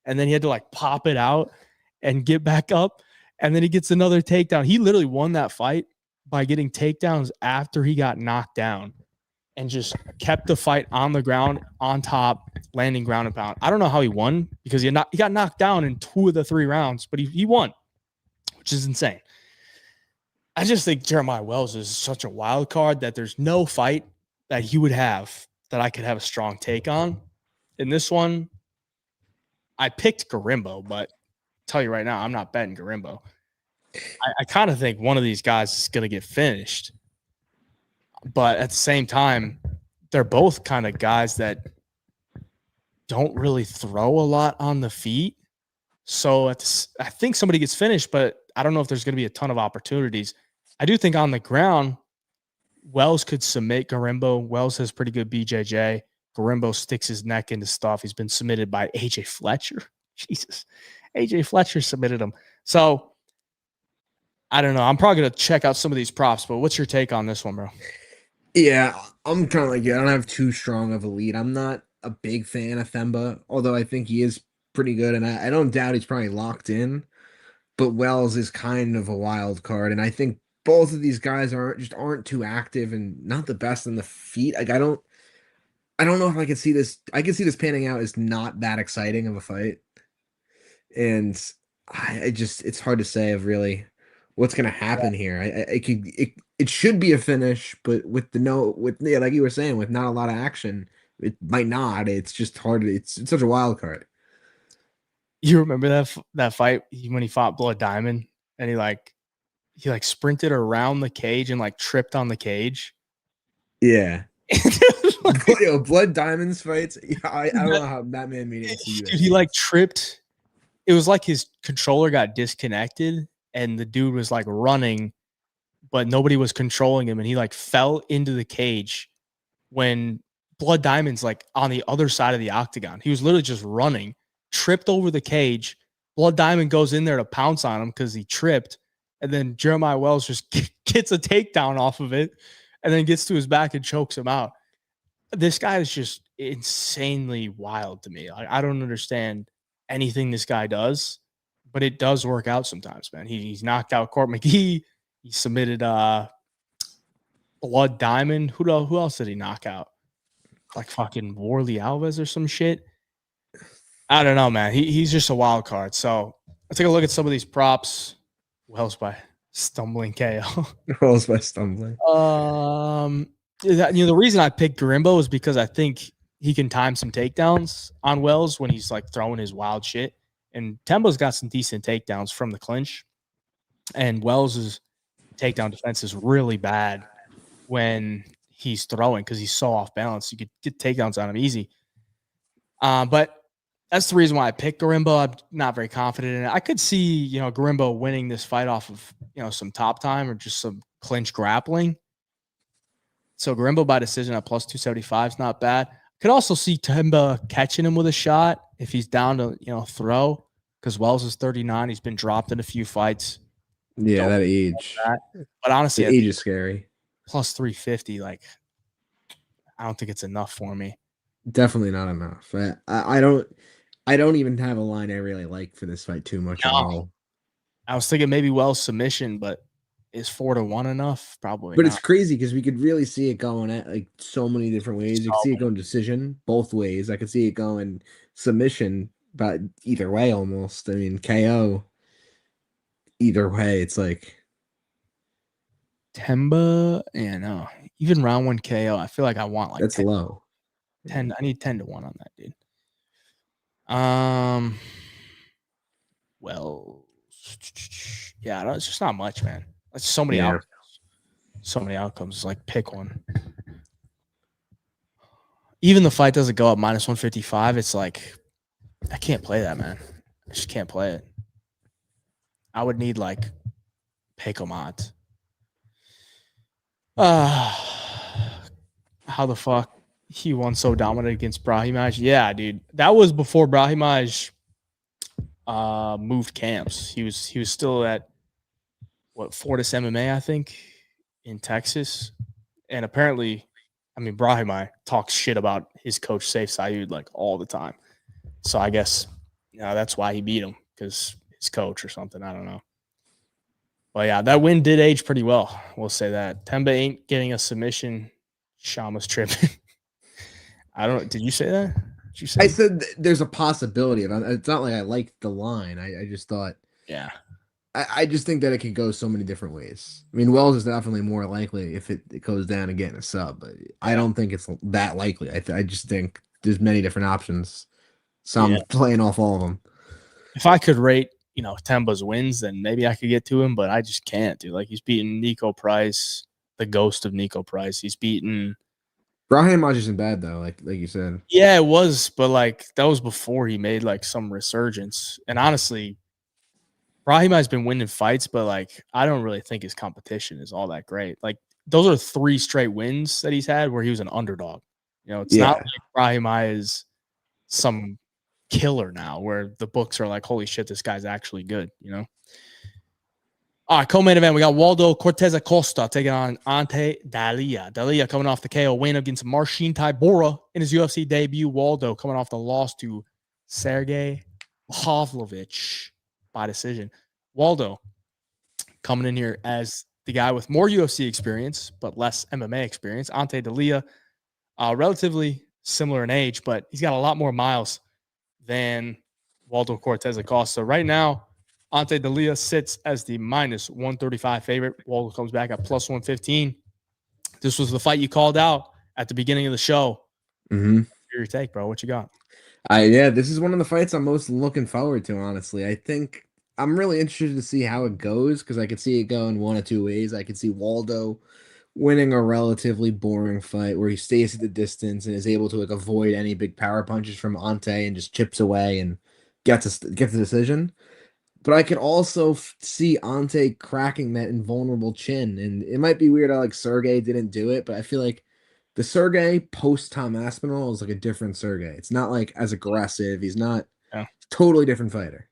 And then he had to like pop it out and get back up. And then he gets another takedown. He literally won that fight by getting takedowns after he got knocked down and just kept the fight on the ground, on top, landing ground and pound. I don't know how he won because he got knocked down in 2 of the 3 rounds, but he won, which is insane. I just think Jeremiah Wells is such a wild card that there's no fight that he would have that I could have a strong take on. In this one, I picked Garimbo, but tell you right now, I'm not betting Garimbo. I kind of think one of these guys is going to get finished. But at the same time, they're both kind of guys that don't really throw a lot on the feet. So I think somebody gets finished, but I don't know if there's going to be a ton of opportunities. I do think on the ground, Wells could submit Garimbo. Wells has pretty good BJJ. Garimbo sticks his neck into stuff. He's been submitted by AJ Fletcher. Jesus. AJ Fletcher submitted him. So I don't know. I'm probably going to check out some of these props, but what's your take on this one, bro? Yeah, I'm kind of like you. I don't have too strong of a lead. I'm not a big fan of Themba, although I think he is pretty good, and I don't doubt he's probably locked in. But Wells is kind of a wild card, and I think both of these guys aren't too active and not the best on the feet. Like I don't know if I can see this. I can see this panning out as not that exciting of a fight, and it's hard to say of really what's going to happen here. It should be a finish, but with like you were saying, with not a lot of action, it might not. It's just hard. It's such a wild card. You remember that fight when he fought Blood Diamond and he sprinted around the cage and like tripped on the cage? Yeah. Blood Diamonds fights. I don't know how that man made it. Dude, he like tripped. It was like his controller got disconnected and the dude was like running, but nobody was controlling him. And he like fell into the cage when Blood Diamond's like on the other side of the octagon. He was literally just running, tripped over the cage, Blood Diamond goes in there to pounce on him because he tripped. And then Jeremiah Wells just gets a takedown off of it and then gets to his back and chokes him out. This guy is just insanely wild to me. I don't understand anything this guy does, but it does work out sometimes, man. He's knocked out Court McGee. He submitted Blood Diamond. Who else did he knock out? Like fucking Warley Alves or some shit. I don't know, man. He's just a wild card. So let's take a look at some of these props. Wells by stumbling KO. Wells by stumbling. The reason I picked Garimbo is because I think he can time some takedowns on Wells when he's like throwing his wild shit. And Temba's got some decent takedowns from the clinch. And Wells' takedown defense is really bad when he's throwing because he's so off balance. You could get takedowns on him easy. But that's the reason why I picked Garimbo. I'm not very confident in it. I could see, Garimbo winning this fight off of, some top time or just some clinch grappling. So Garimbo by decision at plus 275 is not bad. Could also see Temba catching him with a shot if he's down to, throw because Wells is 39. He's been dropped in a few fights. Yeah, that age. But honestly, the age is scary. Plus 350, I don't think it's enough for me. Definitely not enough. I don't even have a line I really like for this fight too much at all. I was thinking maybe Wells submission, but is 4-1 enough? Probably. But not. It's crazy because we could really see it going at like so many different ways. You could see it going decision both ways. I could see it going submission, but either way almost. I mean, KO. Either way, it's like Temba. Yeah, no. Even round 1 KO, I feel like I want like that's 10, low. 10. I need 10-1 on that, dude. Well, yeah, it's just not much, man. That's so many outcomes. So many outcomes. Like pick one. Even the fight doesn't go up minus 155. It's like I can't play that, man. I just can't play it. I would need like pick 'em odds. How the fuck he won so dominant against Brahimaj? Yeah, dude. That was before Brahimaj moved camps. He was still at Fortis MMA, I think, in Texas. And apparently, Brahimaj talks shit about his coach Saif Saud like all the time. So I guess that's why he beat him, because his coach or something. I don't know. But yeah, that win did age pretty well. We'll say that. Temba ain't getting a submission. Chama's tripping. Did you say that? I said there's a possibility of it. It's not like I liked the line. I just thought. Yeah. I just think that it could go so many different ways. I mean, Wells is definitely more likely if it goes down and getting a sub, but I don't think it's that likely. I just think there's many different options. So I'm playing off all of them. If I could rate, Temba's wins, then maybe I could get to him, but I just can't, dude. Like, he's beaten Nico Price, the ghost of Nico Price. He's beaten. Brahimaj isn't bad though, like you said. Yeah, it was, but that was before he made some resurgence. And honestly, Brahimaj's been winning fights, but I don't really think his competition is all that great. Those are 3 straight wins that he's had where he was an underdog. It's not like Brahimaj is some killer now where the books are like, holy shit, this guy's actually good, All right, co-main event, we got Waldo Cortez Acosta taking on Ante Dalia. Dalia coming off the KO win against Marcin Tybura in his UFC debut. Waldo coming off the loss to Sergey Pavlovich by decision. Waldo coming in here as the guy with more UFC experience but less MMA experience. Ante Dalia, relatively similar in age, but he's got a lot more miles than Waldo Cortez Acosta. Right now, Ante Dalia sits as the minus 135 favorite. Waldo comes back at plus 115. This was the fight you called out at the beginning of the show. Mm-hmm. Your take, bro. What you got? This is one of the fights I'm most looking forward to, honestly. I think I'm really interested to see how it goes because I could see it going one of two ways. I could see Waldo winning a relatively boring fight where he stays at the distance and is able to avoid any big power punches from Ante and just chips away and gets the decision. But I could also see Ante cracking that invulnerable chin. And it might be weird how Sergey didn't do it, but I feel like the Sergey post Tom Aspinall is a different Sergey. It's not as aggressive. He's not totally different fighter.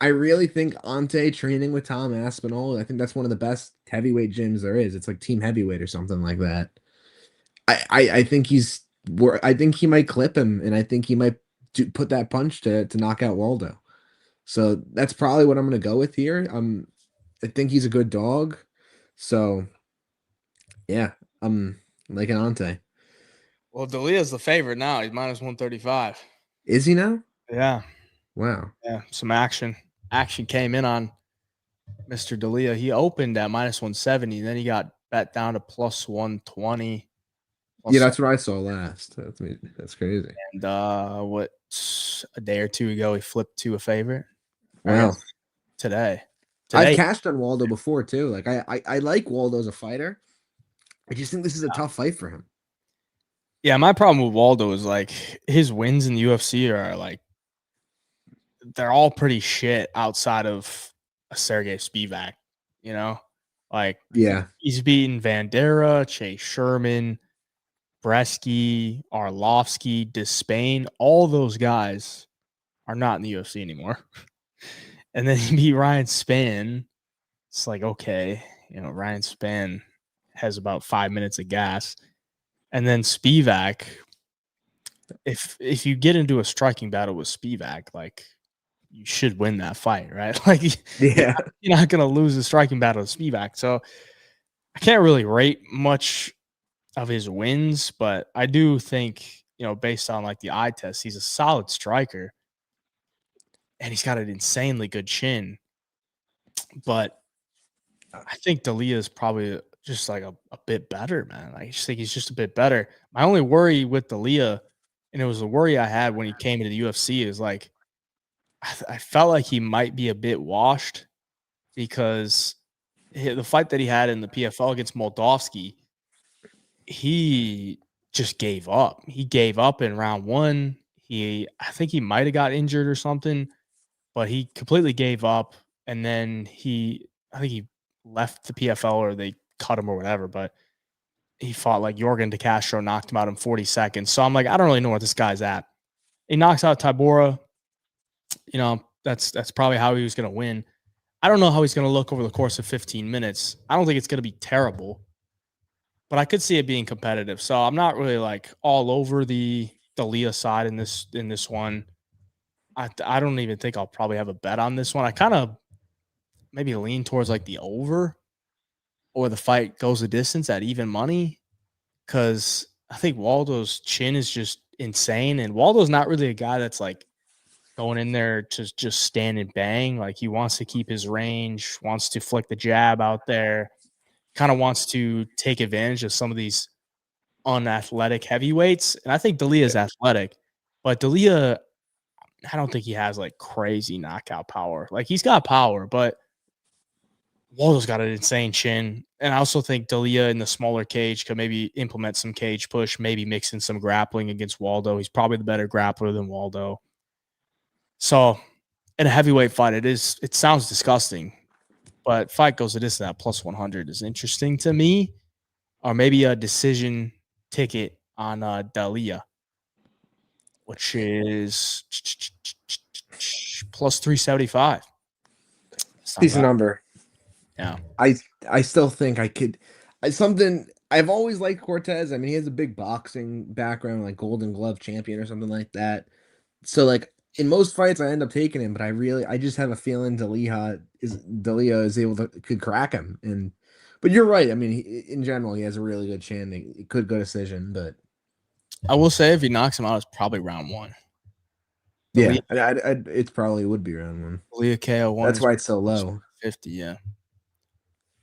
I really think Ante training with Tom Aspinall, I think that's one of the best heavyweight gyms there is. It's like team heavyweight or something like that. I think I think he might clip him, and I think he might put that punch to knock out Waldo. So that's probably what I'm gonna go with here. I think he's a good dog. So yeah, I'm like an Ante. Well, Delia's the favorite now. He's minus 135. Is he now? Yeah. Wow. Yeah. Some action. Action came in on Mr. Delia. He opened at minus 170. Then he got bet down to plus 120. Yeah, Plus, that's what I saw last. That's crazy. and what, a day or two ago, he flipped to a favorite. I Wow. guess today. I've cashed on Waldo before too. Like I like Waldo as a fighter. I just think this is a tough fight for him. Yeah, my problem with Waldo is like his wins in the UFC are like they're all pretty shit outside of a Sergey Spivak, you know? Like Yeah. he's beaten Vandera, Chase Sherman, Bresky, Arlovsky, Despain. All those guys are not in the UFC anymore. And then he beat Ryan Spann. It's like, okay, Ryan Spann has about 5 minutes of gas. And then Spivak, if you get into a striking battle with Spivak, like you should win that fight, right? Like Yeah. you're not gonna lose the striking battle with Spivak. So I can't really rate much of his wins, but I do think, based on like the eye test, he's a solid striker and he's got an insanely good chin. But I think Dalia is probably just like a bit better, man. I just think he's just a bit better. My only worry with Dalia, and it was a worry I had when he came into the UFC, is like I felt like he might be a bit washed because the fight that he had in the PFL against Moldovsky, he just gave up. He gave up in round one. I think he might have got injured or something, but he completely gave up. And then I think he left the PFL or they cut him or whatever, but he fought like Jorgen De Castro, knocked him out in 40 seconds. So I'm like, I don't really know what this guy's at. He knocks out Tybura. That's probably how he was going to win. I don't know how he's going to look over the course of 15 minutes. I don't think it's going to be terrible, but I could see it being competitive. So I'm not really like all over the Leah side in this one. I don't even think I'll probably have a bet on this one. I kind of maybe lean towards like the over or the fight goes the distance at even money because I think Waldo's chin is just insane. And Waldo's not really a guy that's like going in there to just stand and bang. Like he wants to keep his range, wants to flick the jab out there, kind of wants to take advantage of some of these unathletic heavyweights. And I think Dalia is athletic, but Dalia, I don't think he has like crazy knockout power. Like he's got power, but Waldo's got an insane chin. And I also think Dalia in the smaller cage could maybe implement some cage push, maybe mix in some grappling against Waldo. He's probably the better grappler than Waldo. So in a heavyweight fight, it sounds disgusting, but fight goes to this and that plus 100 is interesting to me. Or maybe a decision ticket on Dalia, which is plus 375. Decent number. Yeah. I still think I could something I've always liked Cortez. I mean, he has a big boxing background, like Golden Glove champion or something like that. So like in most fights I end up taking him, but I just have a feeling Dalia is able to could crack him. But you're right. I mean, in general, he has a really good chin. It could go decision, but I will say if he knocks him out, it's probably round one. Yeah, it probably would be round one. Dalia KO one. That's why it's so low. 50, yeah.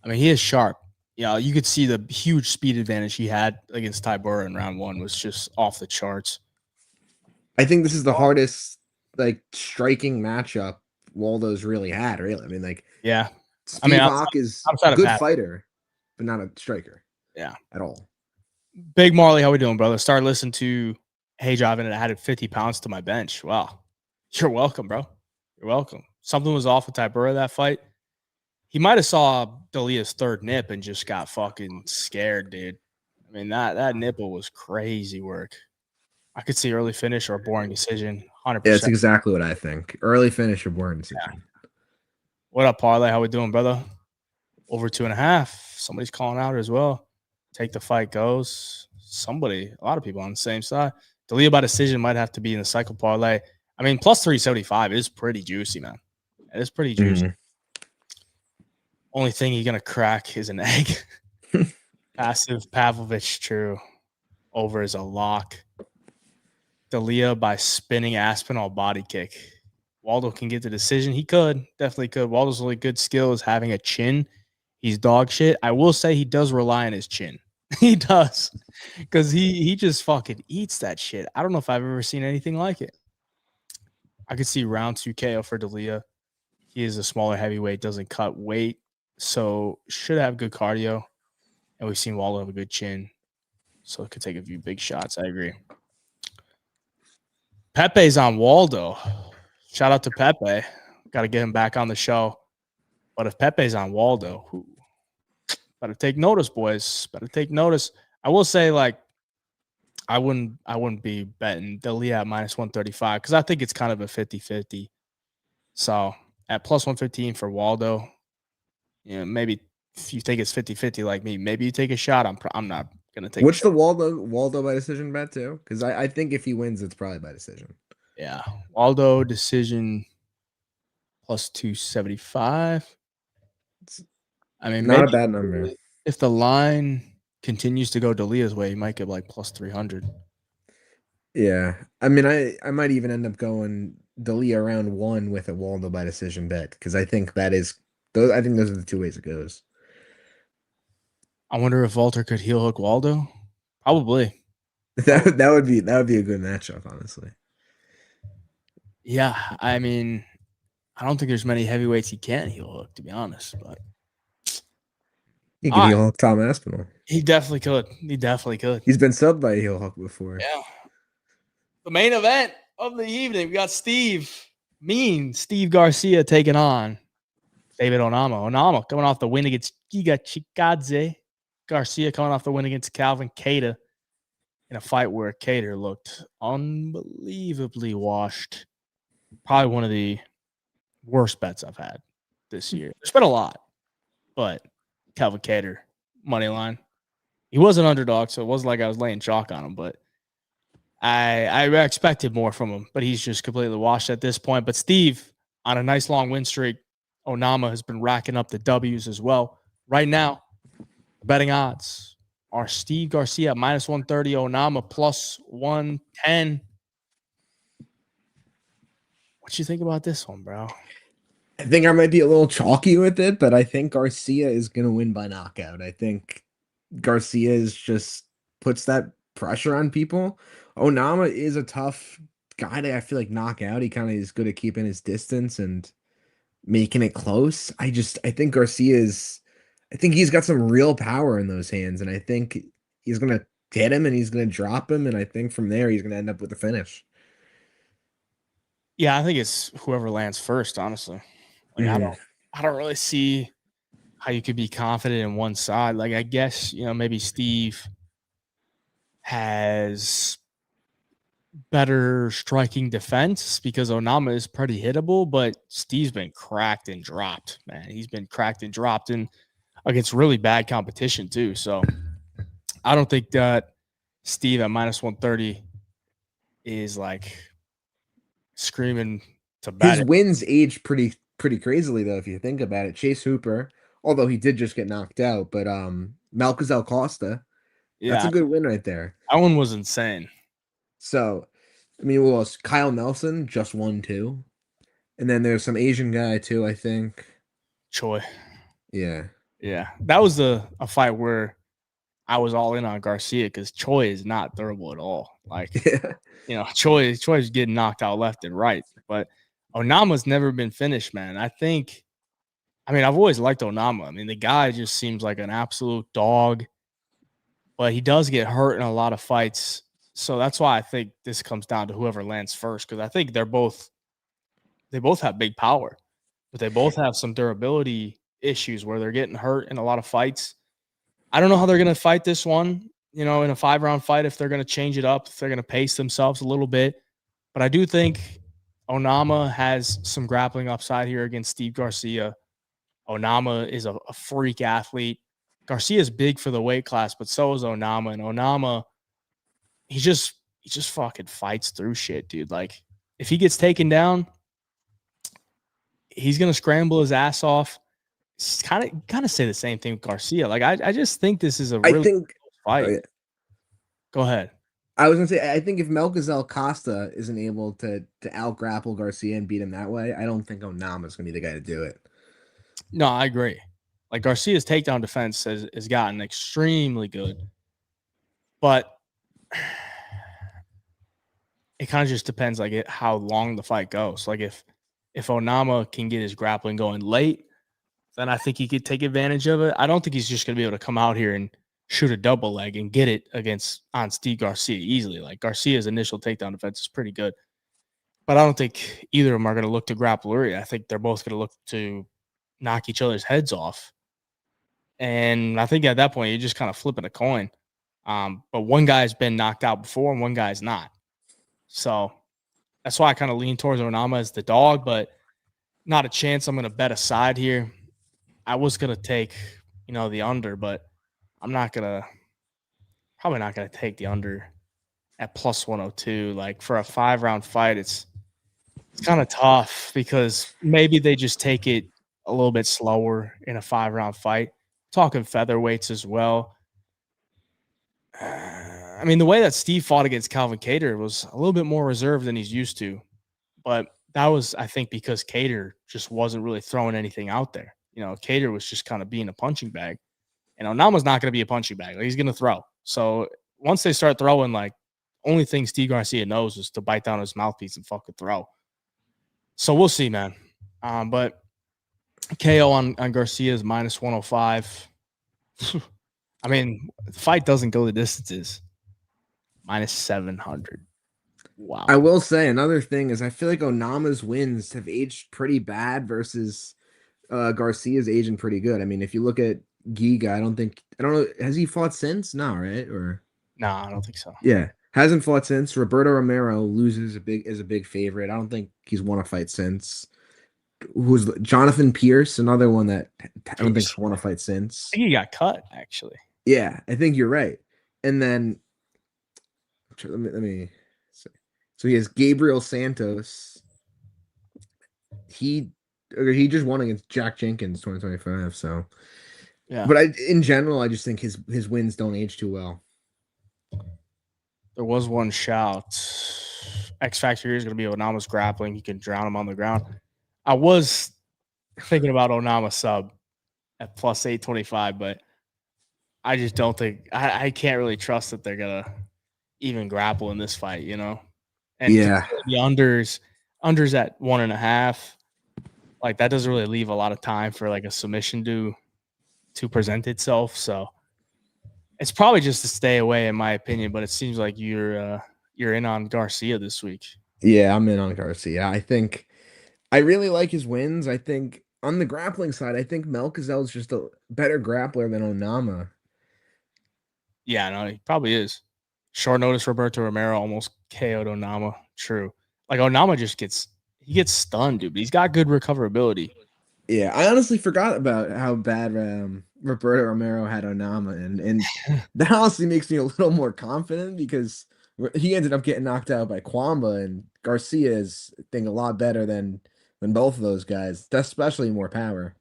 I mean, he is sharp. Yeah, you could see the huge speed advantage he had against Tybura in round one was just off the charts. I think this is the hardest like striking matchup Waldo's really had. Really, I mean, like yeah, Spivak is a good fighter, but not a striker. Yeah, at all. Big Marley, how we doing, brother? Started listening to Hey Jive and it added 50 pounds to my bench. Wow, you're welcome, bro. You're welcome. Something was off with Tybura that fight. He might have saw Dalia's third nip and just got fucking scared, dude. I mean, that nipple was crazy work. I could see early finish or a boring decision, 100%. Yeah, that's exactly what I think. Early finish or boring decision. What up, Parlay? How we doing, brother? Over 2.5. Somebody's calling out as well. Take the fight goes. Somebody, a lot of people on the same side. D'Elia by decision might have to be in the cycle parlay. I mean, plus 375 is pretty juicy, man. It is pretty juicy. Only thing you're going to crack is an egg. Passive Pavlovich, true. Over is a lock. D'Elia by spinning Aspinall body kick. Waldo can get the decision. He could. Definitely could. Waldo's really good skill is having a chin. He's dog shit. I will say he does rely on his chin. He does. Because he just fucking eats that shit. I don't know if I've ever seen anything like it. I could see round 2 KO for D'Elia. He is a smaller heavyweight, doesn't cut weight, so should have good cardio. And we've seen Waldo have a good chin, so it could take a few big shots. I agree. Pepe's on Waldo. Shout out to Pepe. Got to get him back on the show. But if Pepe's on Waldo, better take notice, boys. Better take notice. I will say, like, I wouldn't be betting D'Elia at minus 135 because I think it's kind of a 50-50. So at plus 115 for Waldo, you know, maybe if you think it's 50-50 like me, maybe you take a shot. I'm not gonna take. What's the Waldo by decision bet too? Because I think if he wins, it's probably by decision. Yeah, Waldo decision plus 275. I mean, not a bad number. If the line continues to go D'Elia's way, you might get like plus 300. Yeah, I mean, I might even end up going D'Elia round 1 with a Waldo by decision bet because I think those are the two ways it goes. I wonder if Walter could heel hook Waldo. Probably. That would be a good matchup, honestly. Yeah, I mean, I don't think there's many heavyweights he can't heel hook, to be honest. But he could heel hook Tom Aspinall. He definitely could. He's been subbed by a heel hook before. Yeah. The main event of the evening, we got Steve Garcia taking on David Onama. Onama coming off the win against Giga Chikadze. Garcia coming off the win against Calvin Kattar in a fight where Kattar looked unbelievably washed. Probably one of the worst bets I've had this year. There's been a lot, but Calvin Kattar, money line. He was an underdog, so it wasn't like I was laying chalk on him, but I expected more from him, but he's just completely washed at this point. But Steve, on a nice long win streak, Onama has been racking up the W's as well. Right now, the betting odds are Steve Garcia at minus 130, Onama plus 110. What you think about this one, bro? I think I might be a little chalky with it, but I think Garcia is going to win by knockout. I think Garcia just puts that pressure on people. Onama is a tough guy to, I feel like, knock out. He kind of is good at keeping his distance and making it close. I think I think he's got some real power in those hands, and I think he's going to hit him and he's going to drop him, and I think from there he's going to end up with a finish. Yeah, I think it's whoever lands first, honestly. Like, I don't really see how you could be confident in one side. Like, I guess, maybe Steve has better striking defense because Onama is pretty hittable, but Steve's been cracked and dropped, man. He's been cracked and dropped in against really bad competition too. So I don't think that Steve at minus 130 is like screaming to bet. His wins age pretty crazily though, if you think about it. Chase Hooper, although he did just get knocked out, but Malcazal Costa, that's a good win right there. That one was insane. So, I mean, what else? Kyle Nelson just won too. And then there's some Asian guy too, I think. Choi. Yeah. Yeah. That was a fight where I was all in on Garcia because Choi is not durable at all. Like, Choi's getting knocked out left and right. But Onama's never been finished, man. I've always liked Onama. I mean, the guy just seems like an absolute dog. But he does get hurt in a lot of fights. So that's why I think this comes down to whoever lands first, because I think they both have big power, but they both have some durability issues where they're getting hurt in a lot of fights. I don't know how they're going to fight this one, in a 5-round fight, if they're going to change it up, if they're going to pace themselves a little bit. But I do think Onama has some grappling upside here against Steve Garcia. Onama is a freak athlete. Garcia is big for the weight class, but so is Onama. And Onama, he just fucking fights through shit, dude. Like, if he gets taken down, he's gonna scramble his ass off. Kind of say the same thing with Garcia. Like, I just think this is a I really think. close fight. Oh, yeah. Go ahead. I was gonna say, I think if Melchizedek Costa isn't able to out grapple Garcia and beat him that way, I don't think Onama's gonna be the guy to do it. No, I agree. Like, Garcia's takedown defense has gotten extremely good, but it kind of just depends like how long the fight goes. Like, if Onama can get his grappling going late, then I think he could take advantage of it. I don't think he's just going to be able to come out here and shoot a double leg and get it on Steve Garcia easily. Like, Garcia's initial takedown defense is pretty good, but I don't think either of them are going to look to grapple early. I think they're both going to look to knock each other's heads off. And I think at that point, you're just kind of flipping a coin. But one guy's been knocked out before and one guy's not. So that's why I kind of lean towards Onama as the dog, but not a chance I'm going to bet a side here. I was going to take, the under, but I'm probably not going to take the under at plus 102. Like, for a 5-round fight, it's kind of tough because maybe they just take it a little bit slower in a 5-round fight. Talking featherweights as well. I mean, the way that Steve fought against Calvin Kattar was a little bit more reserved than he's used to. But that was, I think, because Kattar just wasn't really throwing anything out there. Kattar was just kind of being a punching bag. And Onama's not going to be a punching bag. Like, he's going to throw. So once they start throwing, like, only thing Steve Garcia knows is to bite down his mouthpiece and fucking throw. So we'll see, man. But KO on Garcia is minus 105. I mean, the fight doesn't go the distances. Minus 700. Wow. I will say another thing is I feel like Onama's wins have aged pretty bad versus Garcia's aging pretty good. I mean, if you look at Giga, I don't know, has he fought since? No, right? Or no, I don't think so. Yeah, hasn't fought since. Roberto Romero loses is a big favorite. I don't think he's won a fight since. Who's Jonathan Pierce, another one that I don't think he's won a fight since. I think he got cut, actually. Yeah, I think you're right. And then let me see. So he has Gabriel Santos. He just won against Jack Jenkins 2025. So yeah, but in general, I just think his wins don't age too well. There was one shout. X factor here is going to be Onama's grappling. He can drown him on the ground. I was thinking about Onama sub at plus 825, but I just don't think I can't really trust that they're gonna even grapple in this fight, And yeah, the unders at 1.5. Like, that doesn't really leave a lot of time for like a submission to present itself. So it's probably just to stay away, in my opinion. But it seems like you're in on Garcia this week. Yeah, I'm in on Garcia. I think I really like his wins. I think on the grappling side, I think Melchizel's just a better grappler than Onama. Yeah, no, he probably is. Short notice, Roberto Romero almost KO'd Onama. True. Like, Onama just gets stunned, dude. But he's got good recoverability. Yeah, I honestly forgot about how bad Roberto Romero had Onama, and that honestly makes me a little more confident because he ended up getting knocked out by Cuamba, and Garcia is, I think, a lot better than both of those guys, especially more power.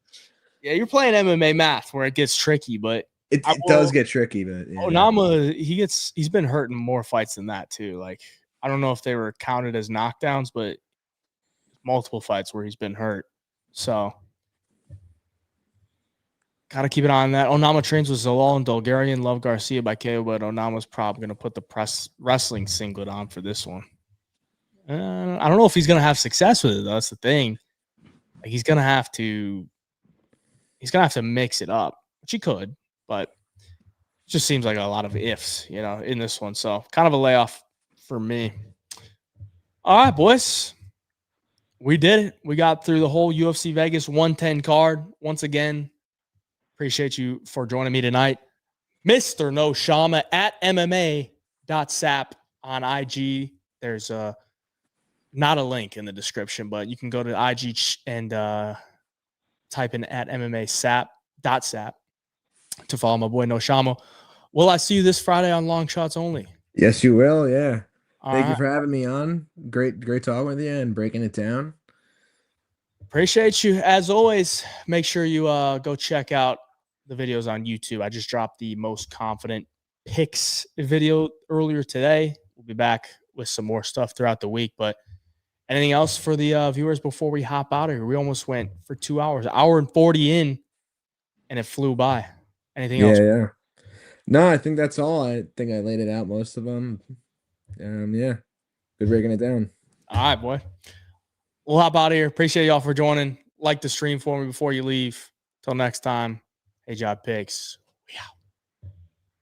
Yeah, you're playing MMA math where it gets tricky, but it does get tricky. But yeah. Onama, he's been hurt in more fights than that too. Like, I don't know if they were counted as knockdowns, but multiple fights where he's been hurt. So gotta keep an eye on that. Onama trains with Zalal and Bulgarian. Love Garcia by KO, but Onama's probably gonna put the wrestling singlet on for this one. I don't know if he's gonna have success with it, though. That's the thing. Like, he's gonna have to mix it up, which he could, but it just seems like a lot of ifs, in this one. So kind of a layoff for me. All right, boys. We did it. We got through the whole UFC Vegas 110 card. Once again, appreciate you for joining me tonight. Mr. No Chama at MMA.sap on IG. There's not a link in the description, but you can go to IG and type in at MMA sap to follow my boy No Chama. Will I see you this Friday on Long Shots Only? Yes, you will. Yeah. Thank you All for having me on. Great talking with you and breaking it down. Appreciate you. As always, make sure you go check out the videos on YouTube. I just dropped the most confident picks video earlier today. We'll be back with some more stuff throughout the week. But anything else for the viewers before we hop out of here? We almost went for 2 hours, hour and 40 in, and it flew by. Anything else? Yeah. No, I think that's all. I think I laid it out, most of them. Yeah. Good breaking it down. All right, boy. We'll hop out of here. Appreciate y'all for joining. Like the stream for me before you leave. Till next time. Hey, Job Picks.